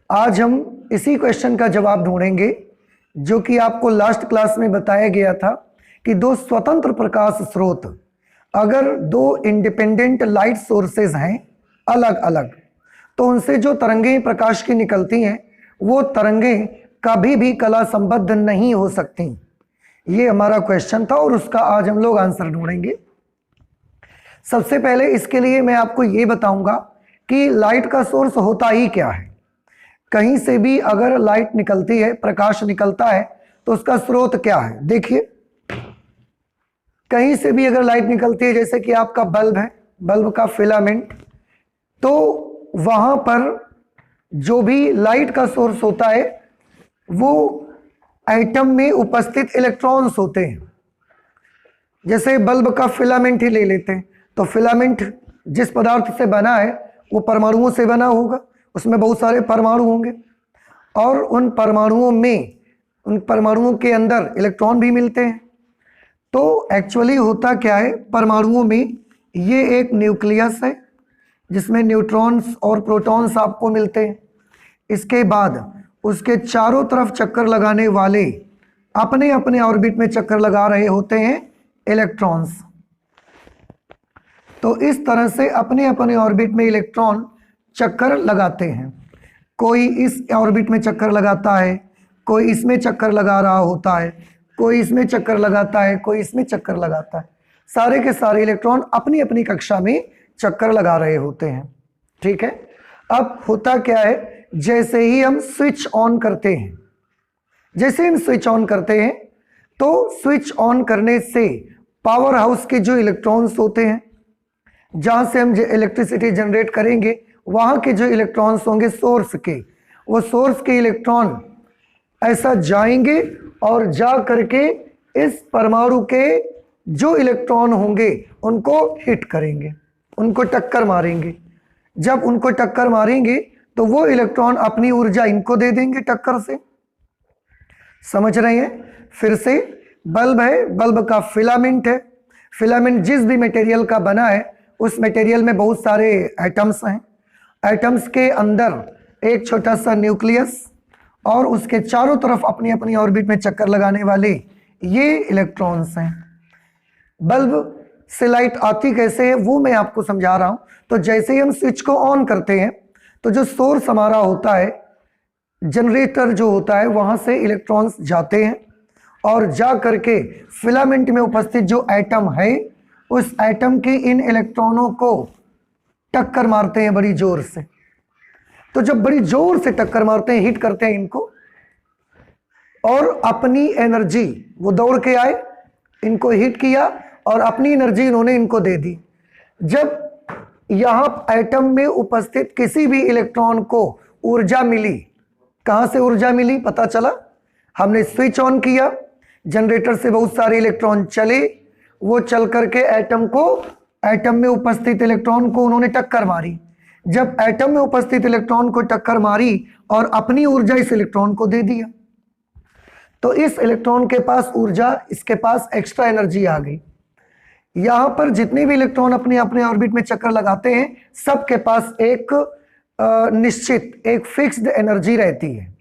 आज हम इसी क्वेश्चन का जवाब ढूंढेंगे जो कि आपको लास्ट क्लास में बताया गया था कि दो स्वतंत्र प्रकाश स्रोत, अगर दो इंडिपेंडेंट लाइट सोर्सेज हैं अलग अलग, तो उनसे जो तरंगें प्रकाश की निकलती हैं वो तरंगें कभी भी कला संबद्ध नहीं हो सकती। ये हमारा क्वेश्चन था और उसका आज हम लोग आंसर ढूंढेंगे। सबसे पहले इसके लिए मैं आपको ये बताऊंगा कि लाइट का सोर्स होता ही क्या है। कहीं से भी अगर लाइट निकलती है, प्रकाश निकलता है, तो उसका स्रोत क्या है। देखिए, कहीं से भी अगर लाइट निकलती है, जैसे कि आपका बल्ब है, बल्ब का फिलामेंट, तो वहां पर जो भी लाइट का सोर्स होता है वो एटम में उपस्थित इलेक्ट्रॉन्स होते हैं। जैसे बल्ब का फिलामेंट ही ले लेते हैं, तो फिलामेंट जिस पदार्थ से बना है वो परमाणुओं से बना होगा, उसमें बहुत सारे परमाणु होंगे और उन परमाणुओं के अंदर इलेक्ट्रॉन भी मिलते हैं। तो एक्चुअली होता क्या है, परमाणुओं में ये एक न्यूक्लियस है जिसमें न्यूट्रॉन्स और प्रोटॉन्स आपको मिलते हैं। इसके बाद उसके चारों तरफ चक्कर लगाने वाले अपने अपने ऑर्बिट में चक्कर लगा रहे होते हैं इलेक्ट्रॉन्स। तो इस तरह से अपने अपने ऑर्बिट में इलेक्ट्रॉन चक्कर लगाते हैं। कोई इस ऑर्बिट में चक्कर लगाता है, कोई इसमें चक्कर लगा रहा होता है, कोई इसमें चक्कर लगाता है, कोई इसमें चक्कर लगाता है। सारे के सारे इलेक्ट्रॉन अपनी अपनी कक्षा में चक्कर लगा रहे होते हैं। ठीक है, अब होता क्या है, जैसे ही हम स्विच ऑन करते हैं, जैसे हम स्विच ऑन करते हैं तो स्विच ऑन करने से पावर हाउस के जो इलेक्ट्रॉन्स होते हैं, जहां से हम इलेक्ट्रिसिटी जनरेट करेंगे, वहां के जो इलेक्ट्रॉन्स होंगे सोर्स के, वो सोर्स के इलेक्ट्रॉन ऐसा जाएंगे और जा करके इस परमाणु के जो इलेक्ट्रॉन होंगे उनको हिट करेंगे, उनको टक्कर मारेंगे। जब उनको टक्कर मारेंगे तो वो इलेक्ट्रॉन अपनी ऊर्जा इनको दे देंगे टक्कर से। समझ रहे हैं? फिर से बल्ब है, बल्ब का फिलामेंट है, फिलामेंट जिस भी मटेरियल का बना है उस मटेरियल में बहुत सारे एटम्स हैं। एटम्स के अंदर एक छोटा सा न्यूक्लियस और उसके चारों तरफ अपनी अपनी ऑर्बिट में चक्कर लगाने वाले ये इलेक्ट्रॉन्स हैं। बल्ब से लाइट आती कैसे है वो मैं आपको समझा रहा हूं। तो जैसे ही हम स्विच को ऑन करते हैं तो जो सोर्स हमारा होता है, जनरेटर जो होता है, वहां से इलेक्ट्रॉन्स जाते हैं और जा करके फिलामेंट में उपस्थित जो एटम है उस एटम के इन इलेक्ट्रॉनों को टक्कर मारते हैं बड़ी जोर से। तो जब बड़ी जोर से टक्कर मारते हैं, हिट करते हैं इनको, और अपनी एनर्जी, वो दौड़ के आए, इनको हिट किया और अपनी एनर्जी इन्होंने इनको दे दी। जब यहां एटम में उपस्थित किसी भी इलेक्ट्रॉन को ऊर्जा मिली, कहां से ऊर्जा मिली पता चला, हमने स्विच ऑन किया, जनरेटर से बहुत सारे इलेक्ट्रॉन चले, वो चल करके एटम में उपस्थित इलेक्ट्रॉन को उन्होंने टक्कर मारी। जब एटम में उपस्थित इलेक्ट्रॉन को टक्कर मारी और अपनी ऊर्जा इस इलेक्ट्रॉन को दे दिया, तो इस इलेक्ट्रॉन के पास ऊर्जा, इसके पास एक्स्ट्रा एनर्जी आ गई। यहां पर जितने भी इलेक्ट्रॉन अपने अपने ऑर्बिट में चक्कर लगाते हैं, सबके पास एक निश्चित, एक फिक्स्ड एनर्जी रहती है।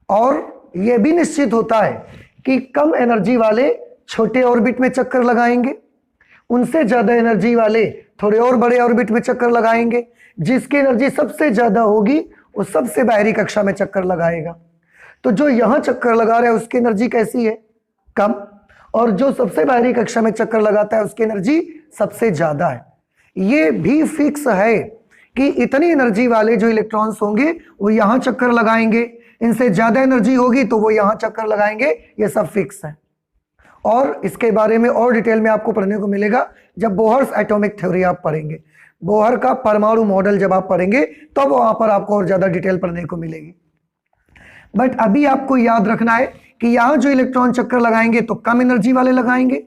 और यह भी निश्चित होता है कि कम एनर्जी वाले छोटे ऑर्बिट में चक्कर लगाएंगे, उनसे ज्यादा एनर्जी वाले थोड़े और बड़े ऑर्बिट में चक्कर लगाएंगे। जिसकी एनर्जी सबसे ज्यादा होगी वो सबसे बाहरी कक्षा में चक्कर लगाएगा। तो जो यहां चक्कर लगा रहा है उसकी एनर्जी कैसी है, कम, और जो सबसे बाहरी कक्षा में चक्कर लगाता है उसकी एनर्जी सबसे ज्यादा है। ये भी फिक्स है कि इतनी एनर्जी वाले जो इलेक्ट्रॉन्स होंगे वो यहां चक्कर लगाएंगे, इनसे ज्यादा एनर्जी होगी तो वो यहां चक्कर लगाएंगे। ये सब फिक्स है और इसके बारे में और डिटेल में आपको पढ़ने को मिलेगा जब बोहर्स एटॉमिक थ्योरी आप पढ़ेंगे। बोहर का परमाणु मॉडल जब आप पढ़ेंगे तब वहां पर आपको और ज्यादा डिटेल पढ़ने को मिलेगी। बट अभी आपको याद रखना है कि यहां जो इलेक्ट्रॉन चक्कर लगाएंगे तो कम एनर्जी वाले लगाएंगे,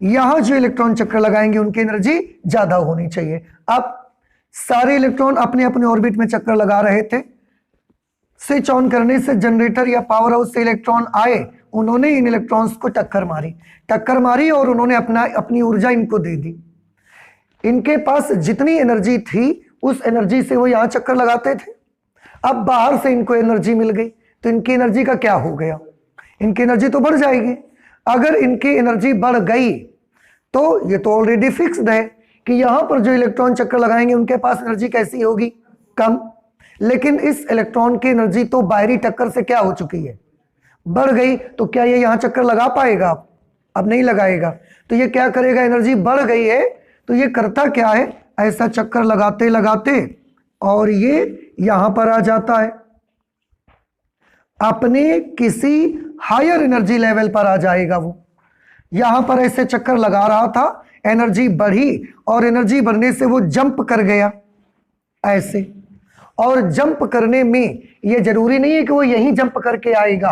यहां जो इलेक्ट्रॉन चक्कर लगाएंगे उनकी एनर्जी ज्यादा होनी चाहिए। अब सारे इलेक्ट्रॉन अपने अपने ऑर्बिट में चक्कर लगा रहे थे, स्विच ऑन करने से जनरेटर या पावर हाउस से इलेक्ट्रॉन आए, उन्होंने इन इलेक्ट्रॉन्स को टक्कर मारी और उन्होंने अपनी ऊर्जा इनको दे दी। इनके पास जितनी एनर्जी थी उस एनर्जी से वो यहां चक्कर लगाते थे अब बाहर से इनको एनर्जी मिल गई, तो इनकी एनर्जी का क्या हो गया, इनकी एनर्जी तो बढ़ जाएगी। अगर इनकी एनर्जी बढ़ गई तो ये तो ऑलरेडी फिक्स्ड है कि यहां पर जो इलेक्ट्रॉन चक्कर लगाएंगे उनके पास एनर्जी कैसी होगी, कम। लेकिन इस इलेक्ट्रॉन की एनर्जी तो बाहरी टक्कर से क्या हो चुकी है, बढ़ गई। तो क्या ये यहां चक्कर लगा पाएगा, अब नहीं लगाएगा। तो ये क्या करेगा, एनर्जी बढ़ गई है तो ये करता क्या है, ऐसा चक्कर लगाते लगाते और ये यहां पर आ जाता है, अपने किसी हायर एनर्जी लेवल पर आ जाएगा। वो यहां पर ऐसे चक्कर लगा रहा था, एनर्जी बढ़ी और एनर्जी बढ़ने से वो जंप कर गया ऐसे। और जंप करने में ये जरूरी नहीं है कि वो यहीं जंप करके आएगा,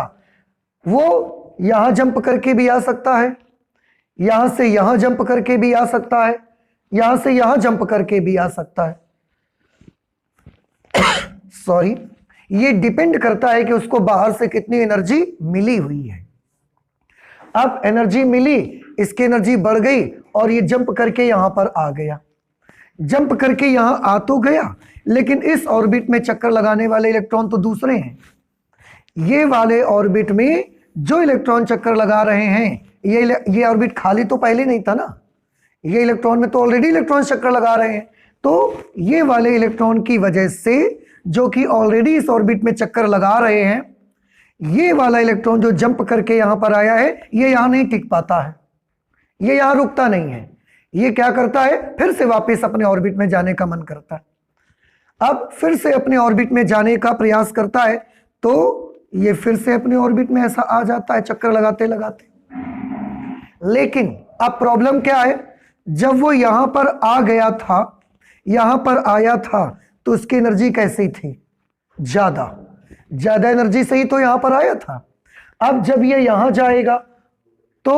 वो यहां जंप करके भी आ सकता है, यहां से यहां जंप करके भी आ सकता है, यहां से यहां जंप करके भी आ सकता है। सॉरी, ये डिपेंड करता है कि उसको बाहर से कितनी एनर्जी मिली हुई है। अब एनर्जी मिली, इसकी एनर्जी बढ़ गई और ये जंप करके यहां पर आ गया। जंप करके यहां आ तो गया, लेकिन इस ऑर्बिट में चक्कर लगाने वाले इलेक्ट्रॉन तो दूसरे हैं। ये वाले ऑर्बिट में जो इलेक्ट्रॉन चक्कर लगा रहे हैं, ये ऑर्बिट खाली तो पहले नहीं था ना, ये इलेक्ट्रॉन में तो ऑलरेडी इलेक्ट्रॉन चक्कर लगा रहे हैं। तो ये वाले इलेक्ट्रॉन की वजह से जो कि ऑलरेडी इस ऑर्बिट में चक्कर लगा रहे हैं, ये वाला इलेक्ट्रॉन जो जंप करके यहां पर आया है, ये यहां नहीं टिक पाता है, ये यहां रुकता नहीं है। ये क्या करता है, फिर से वापस अपने ऑर्बिट में जाने का मन करता है। अब फिर से अपने ऑर्बिट में जाने का प्रयास करता है, तो ये फिर से अपने ऑर्बिट में ऐसा आ जाता है चक्कर लगाते लगाते। लेकिन अब प्रॉब्लम क्या है, जब वो यहां पर आ गया था, यहां पर आया था, तो उसकी एनर्जी कैसी थी, ज्यादा एनर्जी से ही तो यहां पर आया था। अब जब ये यहां जाएगा तो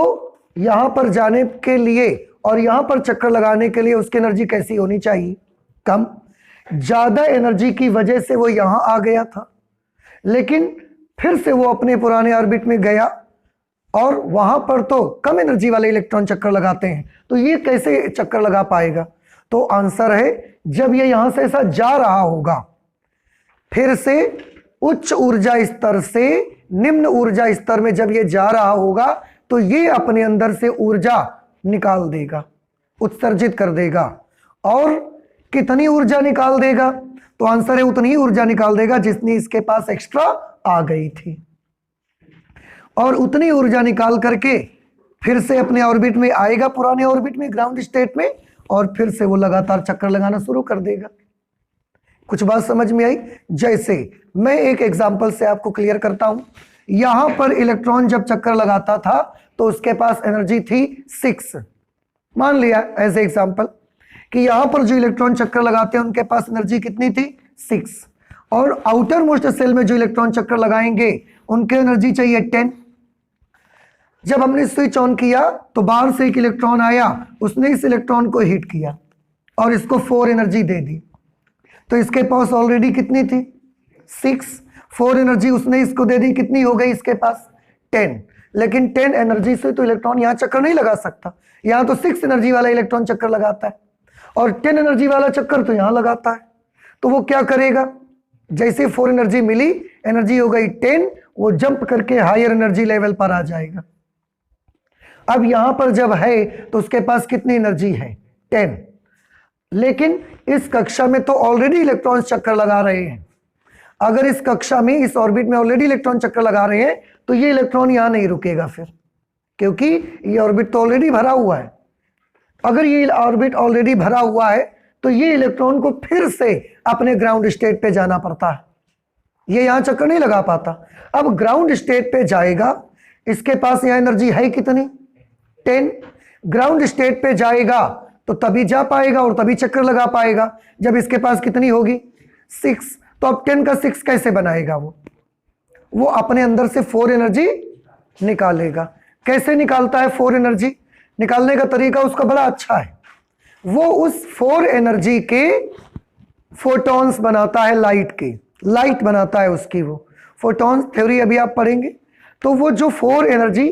यहां पर जाने के लिए और यहां पर चक्कर लगाने के लिए उसकी एनर्जी कैसी होनी चाहिए, कम। ज्यादा एनर्जी की वजह से वो यहां आ गया था, लेकिन फिर से वो अपने पुराने ऑर्बिट में गया और वहां पर तो कम एनर्जी वाले इलेक्ट्रॉन चक्कर लगाते हैं, तो ये कैसे चक्कर लगा पाएगा। तो आंसर है, जब ये यहां से ऐसा जा रहा होगा, फिर से उच्च ऊर्जा स्तर से निम्न ऊर्जा स्तर में जब ये जा रहा होगा, तो ये अपने अंदर से ऊर्जा निकाल देगा, उत्सर्जित कर देगा। और कितनी ऊर्जा निकाल देगा, तो आंसर है उतनी ही ऊर्जा निकाल देगा जितनी इसके पास एक्स्ट्रा आ गई थी। और उतनी ऊर्जा निकाल करके फिर से अपने ऑर्बिट में आएगा, पुराने ऑर्बिट में, ग्राउंड स्टेट में, और फिर से वो लगातार चक्कर लगाना शुरू कर देगा। कुछ बात समझ में आई। जैसे मैं एक एग्जांपल से आपको क्लियर करता हूं। यहां पर इलेक्ट्रॉन जब चक्कर लगाता था तो उसके पास एनर्जी थी 6। मान लिया एज ए एग्जांपल कि यहां पर जो इलेक्ट्रॉन चक्कर लगाते हैं उनके पास एनर्जी कितनी थी, 6। और आउटर मोस्ट सेल में जो इलेक्ट्रॉन चक्कर लगाएंगे उनके एनर्जी चाहिए 10। जब हमने स्विच ऑन किया तो बाहर से एक इलेक्ट्रॉन आया, उसने इस इलेक्ट्रॉन को हिट किया और इसको 4 एनर्जी दे दी। तो इसके पास ऑलरेडी कितनी थी, 6। 4 एनर्जी उसने इसको दे दी, कितनी हो गई इसके पास, 10। लेकिन 10 एनर्जी से तो इलेक्ट्रॉन यहां चक्कर नहीं लगा सकता, यहां तो 6 एनर्जी वाला इलेक्ट्रॉन चक्कर लगाता है और 10 एनर्जी वाला चक्कर तो यहां लगाता है। तो वो क्या करेगा, जैसे 4 एनर्जी मिली, एनर्जी हो गई 10, वो जंप करके हायर एनर्जी लेवल पर आ जाएगा। अब यहां पर जब है तो उसके पास कितनी एनर्जी है, 10। लेकिन इस कक्षा में तो ऑलरेडी इलेक्ट्रॉन चक्कर लगा रहे हैं। अगर इस कक्षा में, इस ऑर्बिट में ऑलरेडी इलेक्ट्रॉन चक्कर लगा रहे हैं, तो ये इलेक्ट्रॉन यहां नहीं रुकेगा फिर, क्योंकि ये ऑर्बिट तो ऑलरेडी भरा हुआ है। अगर ये ऑर्बिट ऑलरेडी भरा हुआ है तो ये इलेक्ट्रॉन को फिर से अपने ग्राउंड स्टेट पे जाना पड़ता है, ये यहां चक्कर नहीं लगा पाता। अब ग्राउंड स्टेट पे जाएगा, इसके पास यहां एनर्जी है कितनी, 10। ग्राउंड स्टेट पे जाएगा तो तभी जा पाएगा और तभी चक्कर लगा पाएगा जब इसके पास कितनी होगी, 6। तो अब 10 का 6 कैसे बनाएगा, वो अपने अंदर से 4 एनर्जी निकालेगा। कैसे निकालता है 4 एनर्जी, निकालने का तरीका उसका बड़ा अच्छा है। वो उस 4 एनर्जी के फोटॉन्स बनाता है, लाइट बनाता है उसकी, वो फोटॉन्स थ्योरी अभी आप पढ़ेंगे। तो वो जो 4 एनर्जी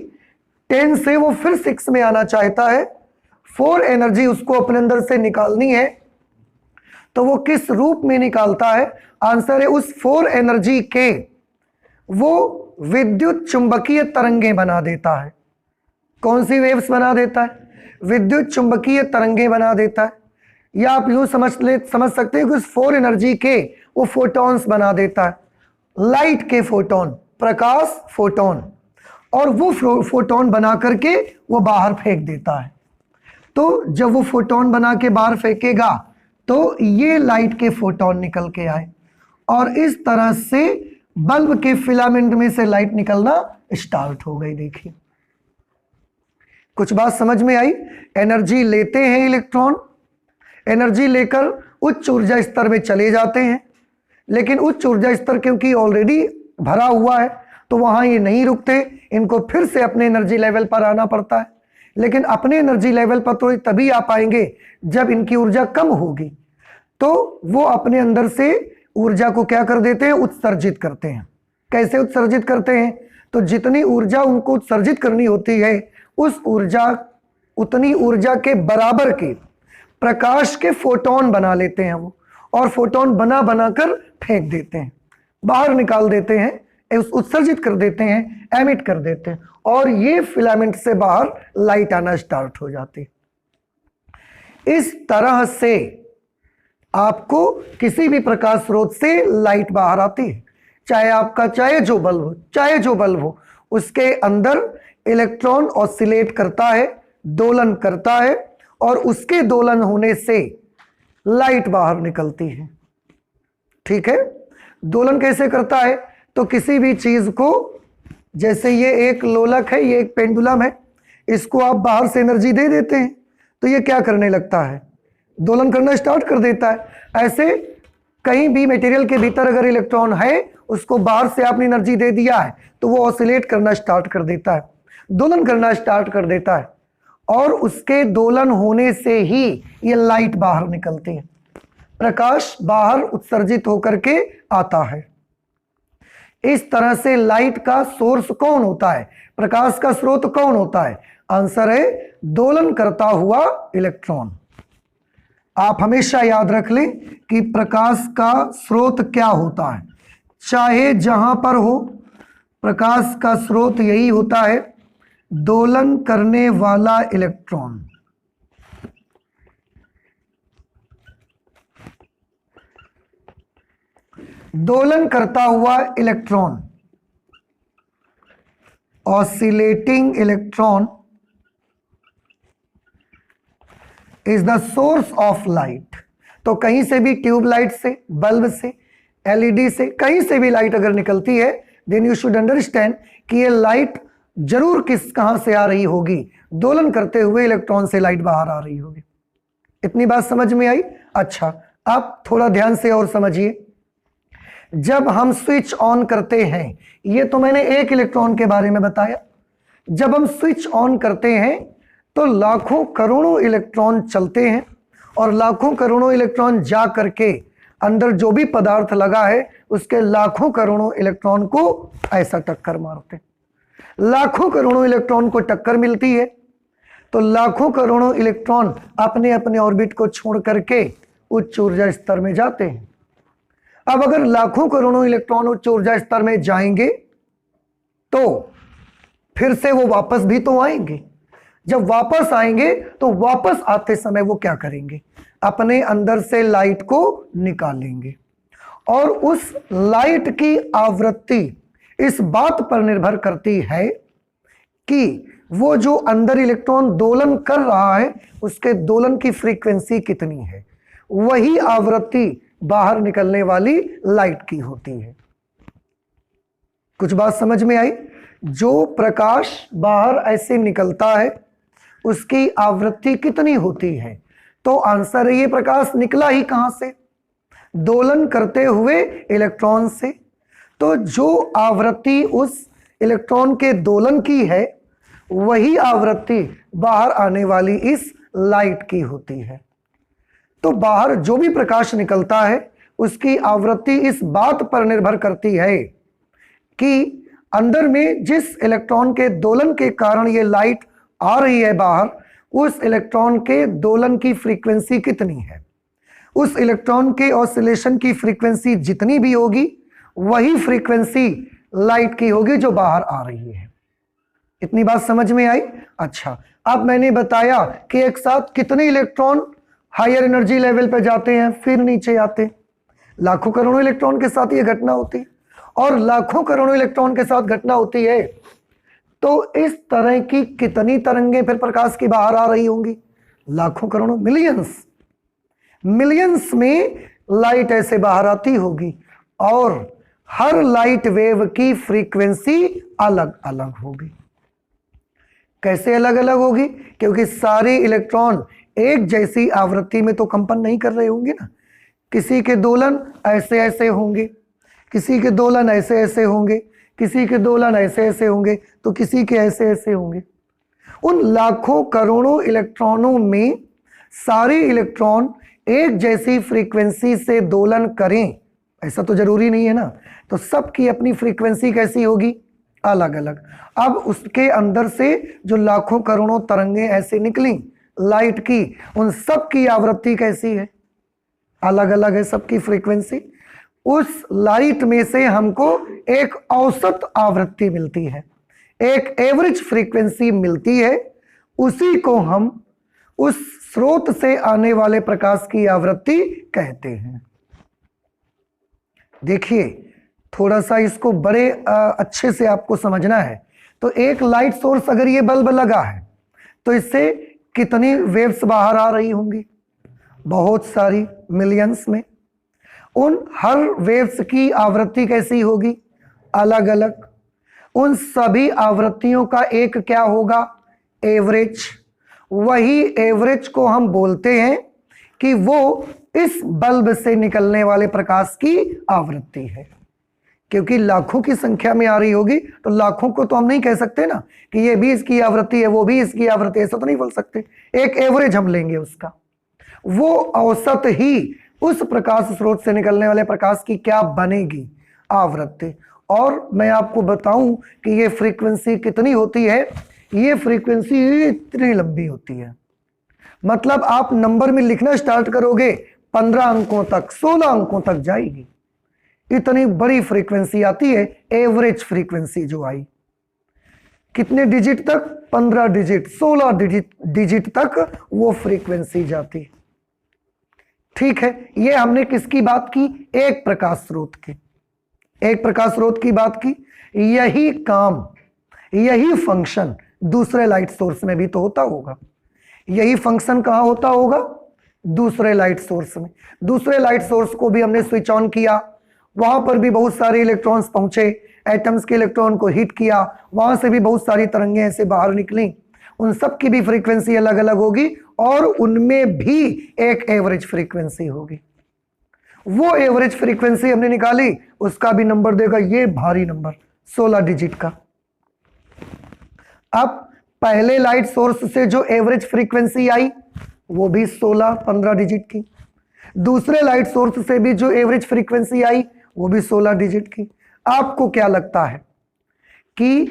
10 से वो फिर 6 में आना चाहता है, 4 एनर्जी उसको अपने अंदर से निकालनी है। तो वो किस रूप में निकालता है, आंसर है उस 4 एनर्जी के वो विद्युत चुंबकीय तरंगें बना देता है। कौन सी वेव्स बना देता है? विद्युत चुंबकीय तरंगें बना देता है। या आप यूं समझ सकते हैं कि उस 4 एनर्जी के वो फोटॉन्स बना देता है, लाइट के फोटोन, प्रकाश फोटोन, और वो फोटोन बना करके वो बाहर फेंक देता है। तो जब वो फोटोन बना के बाहर फेंकेगा तो ये लाइट के फोटोन निकल के आए और इस तरह से बल्ब के फिलामेंट में से लाइट निकलना स्टार्ट हो गई। देखिए, कुछ बात समझ में आई? एनर्जी लेते हैं इलेक्ट्रॉन, एनर्जी लेकर उच्च ऊर्जा स्तर में चले जाते हैं, लेकिन उच्च ऊर्जा स्तर क्योंकि ऑलरेडी भरा हुआ है तो वहां ये नहीं रुकते, इनको फिर से अपने एनर्जी लेवल पर आना पड़ता है। लेकिन अपने एनर्जी लेवल पर तो तभी आ पाएंगे जब इनकी ऊर्जा कम होगी। तो वो अपने अंदर से ऊर्जा को क्या कर देते हैं? उत्सर्जित करते हैं। कैसे उत्सर्जित करते हैं? तो जितनी ऊर्जा उनको उत्सर्जित करनी होती है उतनी ऊर्जा के बराबर के प्रकाश के फोटोन बना लेते हैं वो, और फोटोन बना बनाकर फेंक देते हैं, बाहर निकाल देते हैं, उत्सर्जित कर देते हैं, एमिट कर देते हैं, और ये फिलामेंट से बाहर लाइट आना स्टार्ट हो जाती है। इस तरह से आपको किसी भी प्रकाश स्रोत से लाइट बाहर आती है, चाहे जो बल्ब हो उसके अंदर इलेक्ट्रॉन ऑसिलेट करता है, दोलन करता है, और उसके दोलन होने से लाइट बाहर निकलती है। ठीक है? दोलन कैसे करता है? तो किसी भी चीज को, जैसे ये एक लोलक है, ये एक पेंडुलम है, इसको आप बाहर से एनर्जी दे देते हैं तो ये क्या करने लगता है? दोलन करना स्टार्ट कर देता है। ऐसे कहीं भी मटेरियल के भीतर अगर इलेक्ट्रॉन है, उसको बाहर से आपने एनर्जी दे दिया है तो वो ऑसिलेट करना स्टार्ट कर देता है, दोलन करना स्टार्ट कर देता है, और उसके दोलन होने से ही ये लाइट बाहर निकलती है, प्रकाश बाहर उत्सर्जित होकर के आता है। इस तरह से लाइट का सोर्स कौन होता है? प्रकाश का स्रोत कौन होता है? आंसर है दोलन करता हुआ इलेक्ट्रॉन। आप हमेशा याद रख लें कि प्रकाश का स्रोत क्या होता है, चाहे जहां पर हो, प्रकाश का स्रोत यही होता है, दोलन करने वाला इलेक्ट्रॉन। दोलन करता हुआ electron, oscillating electron is the source of light. तो कहीं से भी ट्यूबलाइट से, बल्ब से, एलईडी से, कहीं से भी लाइट अगर निकलती है, देन यू शुड अंडरस्टैंड कि ये लाइट जरूर कहां से आ रही होगी? दोलन करते हुए इलेक्ट्रॉन से लाइट बाहर आ रही होगी। इतनी बात समझ में आई? अच्छा, आप थोड़ा ध्यान से और समझिए। जब हम स्विच ऑन करते हैं, ये तो मैंने एक इलेक्ट्रॉन के बारे में बताया, जब हम स्विच ऑन करते हैं तो लाखों करोड़ों इलेक्ट्रॉन चलते हैं, और लाखों करोड़ों इलेक्ट्रॉन जा करके अंदर जो भी पदार्थ लगा है उसके लाखों करोड़ों इलेक्ट्रॉन को ऐसा टक्कर मारते हैं। लाखों करोड़ों इलेक्ट्रॉन को टक्कर मिलती है तो लाखों करोड़ों इलेक्ट्रॉन अपने अपने ऑर्बिट को छोड़ करके उच्च ऊर्जा स्तर में जाते हैं। अब अगर लाखों करोड़ों इलेक्ट्रॉन उच्च ऊर्जा स्तर में जाएंगे तो फिर से वो वापस भी तो आएंगे। जब वापस आएंगे तो वापस आते समय वो क्या करेंगे? अपने अंदर से लाइट को निकालेंगे, और उस लाइट की आवृत्ति इस बात पर निर्भर करती है कि वो जो अंदर इलेक्ट्रॉन दोलन कर रहा है उसके दोलन की फ्रीक्वेंसी कितनी है, वही आवृत्ति बाहर निकलने वाली लाइट की होती है। कुछ बात समझ में आई? जो प्रकाश बाहर ऐसे निकलता है उसकी आवृत्ति कितनी होती है? तो आंसर है ये प्रकाश निकला ही कहां से? दोलन करते हुए इलेक्ट्रॉन से। तो जो आवृत्ति उस इलेक्ट्रॉन के दोलन की है वही आवृत्ति बाहर आने वाली इस लाइट की होती है। तो बाहर जो भी प्रकाश निकलता है उसकी आवृत्ति इस बात पर निर्भर करती है कि अंदर में जिस इलेक्ट्रॉन के दोलन के कारण ये लाइट आ रही है बाहर, उस इलेक्ट्रॉन के दोलन की फ्रीक्वेंसी कितनी है। उस इलेक्ट्रॉन के ऑसिलेशन की फ्रीक्वेंसी जितनी भी होगी वही फ्रीक्वेंसी लाइट की होगी जो बाहर आ रही है। इतनी बात समझ में आई? अच्छा, अब मैंने बताया कि एक साथ कितने इलेक्ट्रॉन हायर एनर्जी लेवल पर जाते हैं फिर नीचे आते। लाखों करोड़ों इलेक्ट्रॉन के साथ ये घटना होती है, और लाखों करोड़ों इलेक्ट्रॉन के साथ घटना होती है तो इस तरह की कितनी तरंगें फिर प्रकाश की बाहर आ रही होंगी? लाखों करोड़ों, मिलियंस। मिलियंस में लाइट ऐसे बाहर आती होगी, और हर लाइट वेव की फ्रीक्वेंसी अलग अलग होगी। कैसे अलग अलग होगी? क्योंकि सारे इलेक्ट्रॉन एक जैसी आवृत्ति में तो कंपन नहीं कर रहे होंगे ना। किसी के दोलन ऐसे ऐसे होंगे, किसी के दोलन ऐसे ऐसे होंगे, किसी के दोलन ऐसे ऐसे होंगे, तो किसी के ऐसे ऐसे होंगे। उन लाखों करोड़ों इलेक्ट्रॉनों में सारे इलेक्ट्रॉन एक जैसी फ्रीक्वेंसी से दोलन करें ऐसा तो जरूरी नहीं है ना। तो सबकी अपनी फ्रीक्वेंसी कैसी होगी? अलग अलग। अब उसके अंदर से जो लाखों करोड़ों तरंगें ऐसे निकली लाइट की, उन सब की आवृत्ति कैसी है? अलग अलग है सबकी फ्रीक्वेंसी। उस लाइट में से हमको एक औसत आवृत्ति मिलती है, एक एवरेज फ्रीक्वेंसी मिलती है। उसी को हम उस स्रोत से आने वाले प्रकाश की आवृत्ति कहते हैं। देखिए, थोड़ा सा इसको बड़े अच्छे से आपको समझना है। तो एक लाइट सोर्स अगर ये बल्ब लगा है तो इससे कितनी वेव्स बाहर आ रही होंगी? बहुत सारी, मिलियंस में। उन हर वेव्स की आवृत्ति कैसी होगी? अलग अलग। उन सभी आवृत्तियों का एक क्या होगा? एवरेज। वही एवरेज को हम बोलते हैं कि वो इस बल्ब से निकलने वाले प्रकाश की आवृत्ति है। क्योंकि लाखों की संख्या में आ रही होगी तो लाखों को तो हम नहीं कह सकते ना कि ये भी इसकी आवृत्ति है, वो भी इसकी आवृत्ति है, ऐसा तो नहीं बोल सकते। एक एवरेज हम लेंगे उसका। वो औसत ही उस प्रकाश स्रोत से निकलने वाले प्रकाश की क्या बनेगी? आवृत्ति। और मैं आपको बताऊं कि ये फ्रीक्वेंसी कितनी होती है। ये फ्रीक्वेंसी इतनी लंबी होती है, मतलब आप नंबर में लिखना स्टार्ट करोगे 15 अंकों तक, 16 अंकों तक जाएगी। इतनी बड़ी फ्रीक्वेंसी आती है। एवरेज फ्रीक्वेंसी जो आई कितने डिजिट तक? 15 डिजिट, 16 डिजिट तक वो फ्रीक्वेंसी जाती। ठीक है, ये हमने किसकी बात की? एक प्रकाश स्रोत की। एक प्रकाश स्रोत की बात की। यही काम, यही फंक्शन दूसरे लाइट सोर्स में भी तो होता होगा। यही फंक्शन कहां होता होगा? दूसरे लाइट सोर्स में। दूसरे लाइट सोर्स को भी हमने स्विच ऑन किया, वहां पर भी बहुत सारे इलेक्ट्रॉन्स पहुंचे, एटम्स के इलेक्ट्रॉन को हिट किया, वहां से भी बहुत सारी तरंगें ऐसे बाहर निकली। उन सब की भी फ्रीक्वेंसी अलग अलग होगी, और उनमें भी एक एवरेज फ्रीक्वेंसी होगी। वो एवरेज फ्रीक्वेंसी हमने निकाली, उसका भी नंबर देगा ये भारी नंबर 16 डिजिट का। अब पहले लाइट सोर्स से जो एवरेज फ्रीक्वेंसी आई वो भी 16-15 डिजिट की। दूसरे लाइट सोर्स से भी जो एवरेज फ्रीक्वेंसी आई वो भी 16 डिजिट की। आपको क्या लगता है कि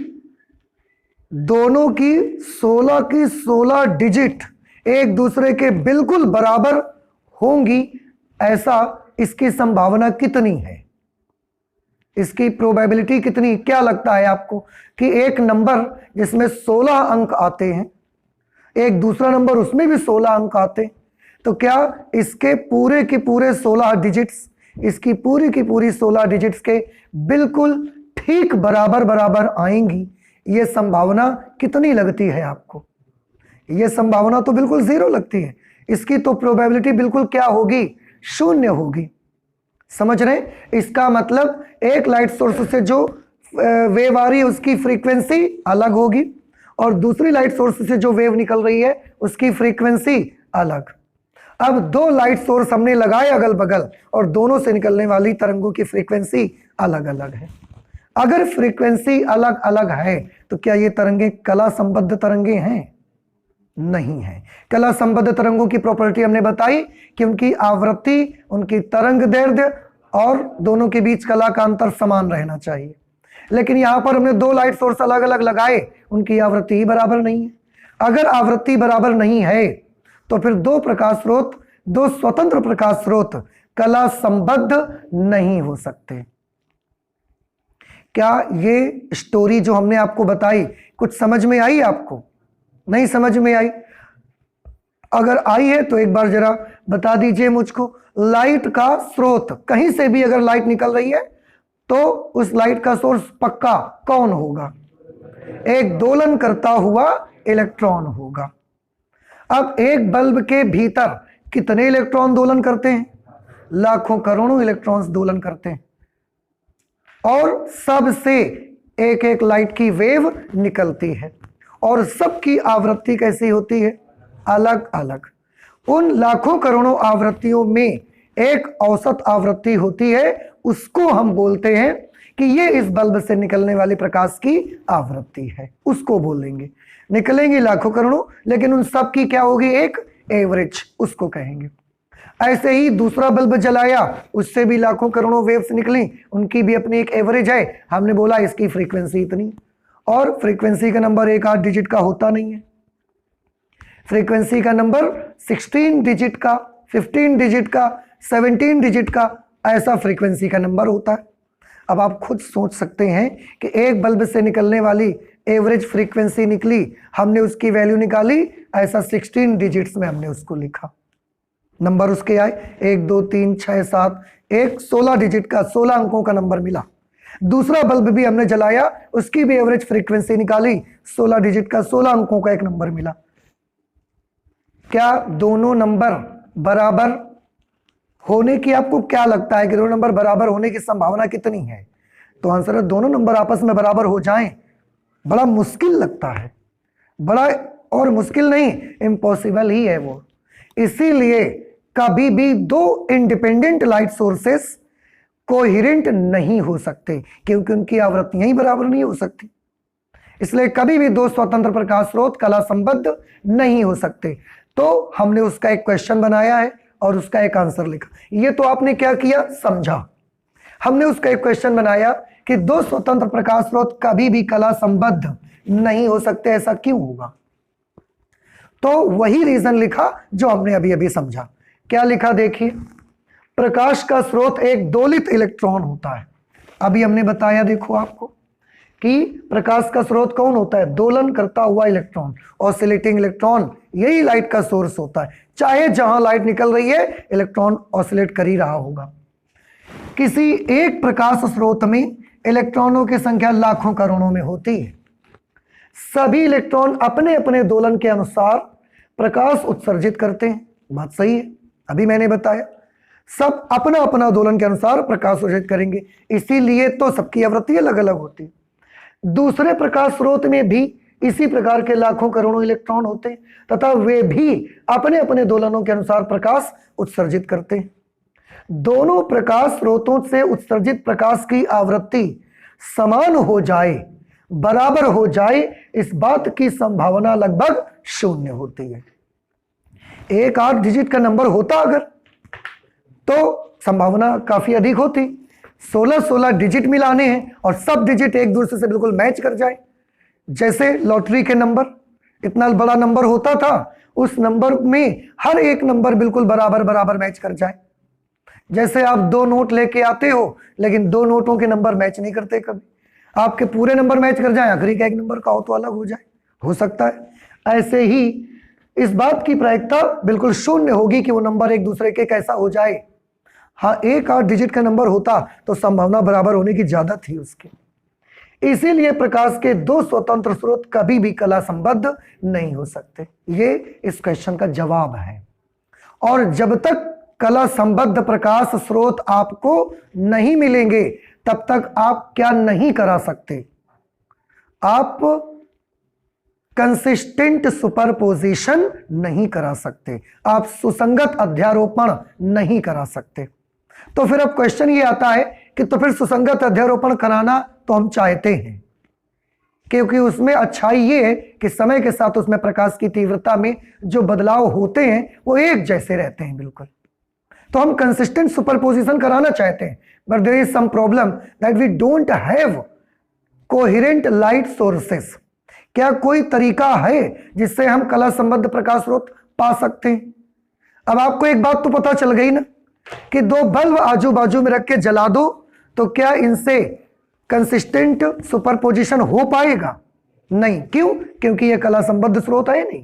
दोनों की 16 डिजिट एक दूसरे के बिल्कुल बराबर होंगी? ऐसा इसकी संभावना कितनी है? इसकी प्रोबेबिलिटी कितनी? क्या लगता है आपको कि एक नंबर जिसमें 16 अंक आते हैं, एक दूसरा नंबर उसमें भी 16 अंक आते, तो क्या इसके पूरे के पूरे 16 डिजिट्स, इसकी पूरी की पूरी 16 डिजिट्स के बिल्कुल ठीक बराबर बराबर आएंगी? ये संभावना कितनी लगती है आपको? ये संभावना तो बिल्कुल 0 लगती है। इसकी तो प्रोबेबिलिटी बिल्कुल क्या होगी? 0 होगी। समझ रहे? इसका मतलब एक लाइट सोर्स से जो वेव आ रही है उसकी फ्रीक्वेंसी अलग होगी, और दूसरी लाइट सोर्स से जो वेव निकल रही है उसकी फ्रीक्वेंसी अलग। अब 2 लाइट सोर्स हमने लगाए अगल बगल, और दोनों से निकलने वाली तरंगों की फ्रीक्वेंसी अलग अलग है। अगर फ्रीक्वेंसी अलग अलग है तो क्या ये तरंगे कला संबद्ध तरंगे हैं? नहीं है। कला संबद्ध तरंगों की प्रॉपर्टी हमने बताई कि उनकी आवृत्ति, उनकी तरंग दैर्ध्य और दोनों के बीच कला का अंतर समान रहना चाहिए। लेकिन यहां पर हमने 2 लाइट सोर्स अलग अलग लगाए, उनकी आवृत्ति ही बराबर नहीं है। अगर आवृत्ति बराबर नहीं है तो फिर 2 प्रकाश स्रोत दो स्वतंत्र प्रकाश स्रोत कला संबद्ध नहीं हो सकते। क्या ये स्टोरी जो हमने आपको बताई कुछ समझ में आई आपको? नहीं समझ में आई? अगर आई है तो एक बार जरा बता दीजिए मुझको। लाइट का स्रोत, कहीं से भी अगर लाइट निकल रही है तो उस लाइट का सोर्स पक्का कौन होगा? एक दोलन करता हुआ इलेक्ट्रॉन होगा। अब एक बल्ब के भीतर कितने इलेक्ट्रॉन दोलन करते हैं? लाखों करोड़ों इलेक्ट्रॉन्स दोलन करते हैं और सबसे एक एक लाइट की वेव निकलती है और सबकी आवृत्ति कैसी होती है? अलग अलग। उन लाखों करोड़ों आवृत्तियों में एक औसत आवृत्ति होती है, उसको हम बोलते हैं कि ये इस बल्ब से निकलने वाले प्रकाश की आवृत्ति है, उसको बोलेंगे। निकलेंगे लाखों करोड़ों, लेकिन उन सब की क्या होगी? एक एवरेज, उसको कहेंगे। ऐसे ही दूसरा बल्ब जलाया, उससे भी लाखों करोड़ों वेव्स निकली, उनकी भी अपनी एक एवरेज है। हमने बोला इसकी फ्रीक्वेंसी इतनी, और फ्रीक्वेंसी का नंबर एक 8 डिजिट का होता नहीं है। फ्रीक्वेंसी का नंबर 16 डिजिट का, 15 डिजिट का, 17 डिजिट का, ऐसा फ्रीक्वेंसी का नंबर होता है। अब आप खुद सोच सकते हैं कि एक बल्ब से निकलने वाली एवरेज फ्रीक्वेंसी निकली, हमने उसकी वैल्यू निकाली, ऐसा 16 डिजिट्स में हमने उसको लिखा। नंबर उसके आए 1 2 3 6 7, एक 16 डिजिट का, 16 अंकों का नंबर मिला। दूसरा बल्ब भी हमने जलाया, उसकी भी एवरेज फ्रीक्वेंसी निकाली, 16 डिजिट का, 16 अंकों का एक नंबर मिला। क्या दोनों नंबर बराबर होने की, आपको क्या लगता है कि दोनों नंबर बराबर होने की संभावना कितनी है? तो आंसर है दोनों नंबर आपस में बराबर हो जाएं, बड़ा मुश्किल लगता है। बड़ा और मुश्किल नहीं, इम्पॉसिबल ही है वो। इसीलिए कभी भी दो इंडिपेंडेंट लाइट सोर्सेस कोहेरेंट नहीं हो सकते, क्योंकि उनकी आवृत्तियां ही बराबर नहीं हो सकती। इसलिए कभी भी दो स्वतंत्र प्रकाश स्रोत कला संबद्ध नहीं हो सकते। तो हमने उसका एक क्वेश्चन बनाया है और उसका एक आंसर लिखा। ये तो आपने क्या किया? समझा। हमने उसका एक क्वेश्चन बनाया कि दो स्वतंत्र प्रकाश स्रोत कभी भी कला संबद्ध नहीं हो सकते, ऐसा क्यों होगा? तो वही रीजन लिखा जो हमने अभी अभी समझा। क्या लिखा देखिए, प्रकाश का स्रोत एक दोलित इलेक्ट्रॉन होता है। अभी हमने बताया, देखो आपको, कि प्रकाश का स्रोत कौन होता है? दोलन करता हुआ इलेक्ट्रॉन, ऑसिलेटिंग इलेक्ट्रॉन। यही लाइट का सोर्स होता है। चाहे जहां लाइट निकल रही है, इलेक्ट्रॉन ऑसिलेट कर ही रहा होगा। किसी एक प्रकाश स्रोत में इलेक्ट्रॉनों की संख्या लाखों करोड़ों में होती है। सभी इलेक्ट्रॉन अपने अपने दोलन के अनुसार प्रकाश उत्सर्जित करते हैं। बात सही है, अभी मैंने बताया, सब अपना अपना दोलन के अनुसार प्रकाश उत्सर्जित करेंगे, इसीलिए तो सबकी आवृत्ति अलग अलग होती है। दूसरे प्रकाश स्रोत में भी इसी प्रकार के लाखों करोड़ों इलेक्ट्रॉन होते हैं तथा वे भी अपने अपने दोलनों के अनुसार प्रकाश उत्सर्जित करते हैं। दोनों प्रकाश स्रोतों से उत्सर्जित प्रकाश की आवृत्ति समान हो जाए, बराबर हो जाए, इस बात की संभावना लगभग 0 होती है। एक 8 डिजिट का नंबर होता अगर, तो संभावना काफी अधिक होती। 16 डिजिट मिलाने हैं और सब डिजिट एक दूसरे से बिल्कुल मैच कर जाए। जैसे लॉटरी के नंबर, इतना बड़ा नंबर होता था, उस नंबर में हर एक नंबर बिल्कुल बराबर बराबर मैच कर जाए। जैसे आप 2 नोट लेके आते हो, लेकिन 2 नोटों के नंबर मैच नहीं करते कभी। आपके पूरे नंबर मैच कर जाए, आखिरी का एक नंबर का हो तो अलग हो जाए, हो सकता है। ऐसे ही इस बात की प्रायिकता बिल्कुल 0 होगी कि वो नंबर एक दूसरे के कैसा हो जाए। हाँ, एक 8 डिजिट का नंबर होता तो संभावना बराबर होने की ज्यादा थी उसकी। इसीलिए प्रकाश के दो स्वतंत्र स्रोत कभी भी कला संबद्ध नहीं हो सकते। ये इस क्वेश्चन का जवाब है। और जब तक कला संबद्ध प्रकाश स्रोत आपको नहीं मिलेंगे, तब तक आप क्या नहीं करा सकते? आप कंसिस्टेंट सुपरपोजिशन नहीं करा सकते, आप सुसंगत अध्यारोपण नहीं करा सकते। तो फिर अब क्वेश्चन ये आता है कि तो फिर सुसंगत अध्यारोपण कराना तो हम चाहते हैं, क्योंकि उसमें अच्छाई ये है कि समय के साथ उसमें प्रकाश की तीव्रता में जो बदलाव होते हैं वो एक जैसे रहते हैं बिल्कुल। तो हम कंसिस्टेंट सुपरपोजिशन कराना चाहते हैं, but there is some problem that we don't have coherent light sources. क्या कोई तरीका है जिससे हम कला संबद्ध प्रकाश स्रोत पा सकते हैं? अब आपको एक बात तो पता चल गई ना कि दो बल्ब आजू बाजू में रख के जला दो तो क्या इनसे कंसिस्टेंट सुपरपोजिशन हो पाएगा? नहीं। क्यों? क्योंकि ये कला संबद्ध स्रोत है नहीं।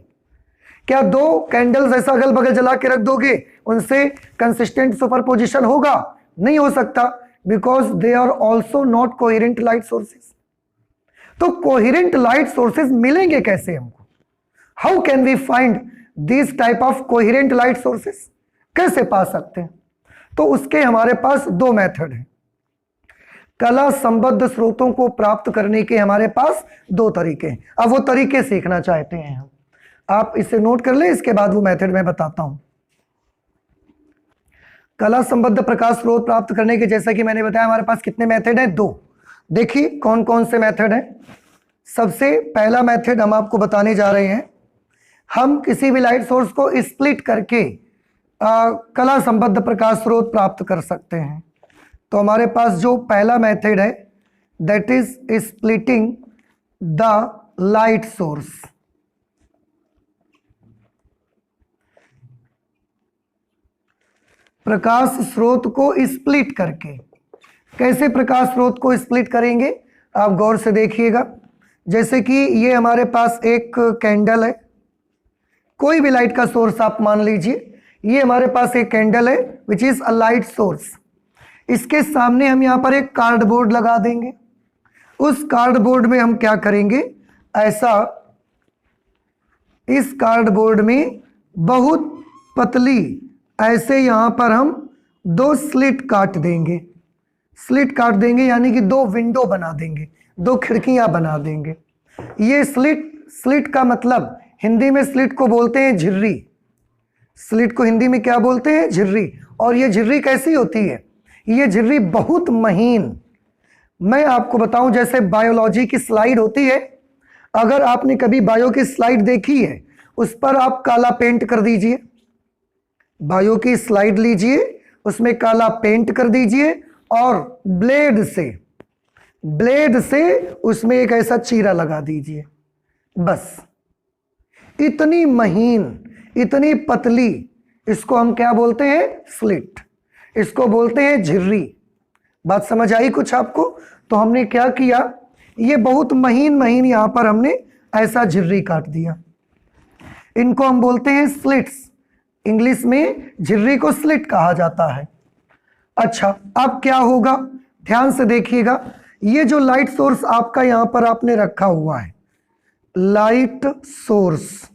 क्या दो कैंडल्स ऐसा अगल बगल जला के रख दोगे उनसे कंसिस्टेंट सुपरपोजिशन होगा? नहीं हो सकता, because they are also not coherent light sources. तो कोहेरेंट लाइट सोर्सेस मिलेंगे कैसे हमको? How can we find this type of coherent light sources? कैसे पा सकते हैं? तो उसके हमारे पास दो मेथड हैं। कला संबद्ध स्रोतों को प्राप्त करने के हमारे पास दो तरीके हैं। अब वो तरीके सीखना चाहते हैं हम, आप इसे नोट कर ले, इसके बाद वो मेथड मैं बताता हूं। कला संबद्ध प्रकाश स्रोत प्राप्त करने के, जैसा कि मैंने बताया, हमारे पास कितने मेथड हैं? दो। देखिए कौन कौन से मेथड हैं। सबसे पहला मेथड हम आपको बताने जा रहे हैं, हम किसी भी लाइट सोर्स को स्प्लिट करके कला संबद्ध प्रकाश स्रोत प्राप्त कर सकते हैं। तो हमारे पास जो पहला मेथड है that is splitting the light source. प्रकाश स्रोत को स्प्लिट करके। कैसे प्रकाश स्रोत को स्प्लिट करेंगे? आप गौर से देखिएगा। जैसे कि ये हमारे पास एक कैंडल है, कोई भी लाइट का सोर्स आप मान लीजिए, ये हमारे पास एक कैंडल है which is a light source. इसके सामने हम यहाँ पर एक कार्डबोर्ड लगा देंगे। उस कार्डबोर्ड में हम क्या करेंगे, ऐसा इस कार्डबोर्ड में बहुत पतली ऐसे यहाँ पर हम दो स्लिट काट देंगे। स्लिट काट देंगे यानी कि दो विंडो बना देंगे, दो खिड़कियां बना देंगे। ये स्लिट का मतलब हिंदी में स्लिट को बोलते हैं झिर्री। स्लिट को हिंदी में क्या बोलते हैं? झिर्री। और ये झिर्री कैसी होती है? ये झिर्री बहुत महीन। मैं आपको बताऊं, जैसे बायोलॉजी की स्लाइड होती है, अगर आपने कभी बायो की स्लाइड देखी है, उस पर आप काला पेंट कर दीजिए। बायो की स्लाइड लीजिए, उसमें काला पेंट कर दीजिए और ब्लेड से उसमें एक ऐसा चीरा लगा दीजिए। बस इतनी महीन, इतनी पतली, इसको हम क्या बोलते हैं? स्लिट। इसको बोलते हैं झिर्री। बात समझ आई कुछ आपको? तो हमने क्या किया, ये बहुत महीन यहां पर हमने ऐसा झिर्री काट दिया। इनको हम बोलते हैं स्लिट्स। इंग्लिश में झिर्री को स्लिट कहा जाता है। अच्छा, अब क्या होगा, ध्यान से देखिएगा। ये जो लाइट सोर्स आपका यहां पर आपने रखा हुआ है, लाइट सोर्स,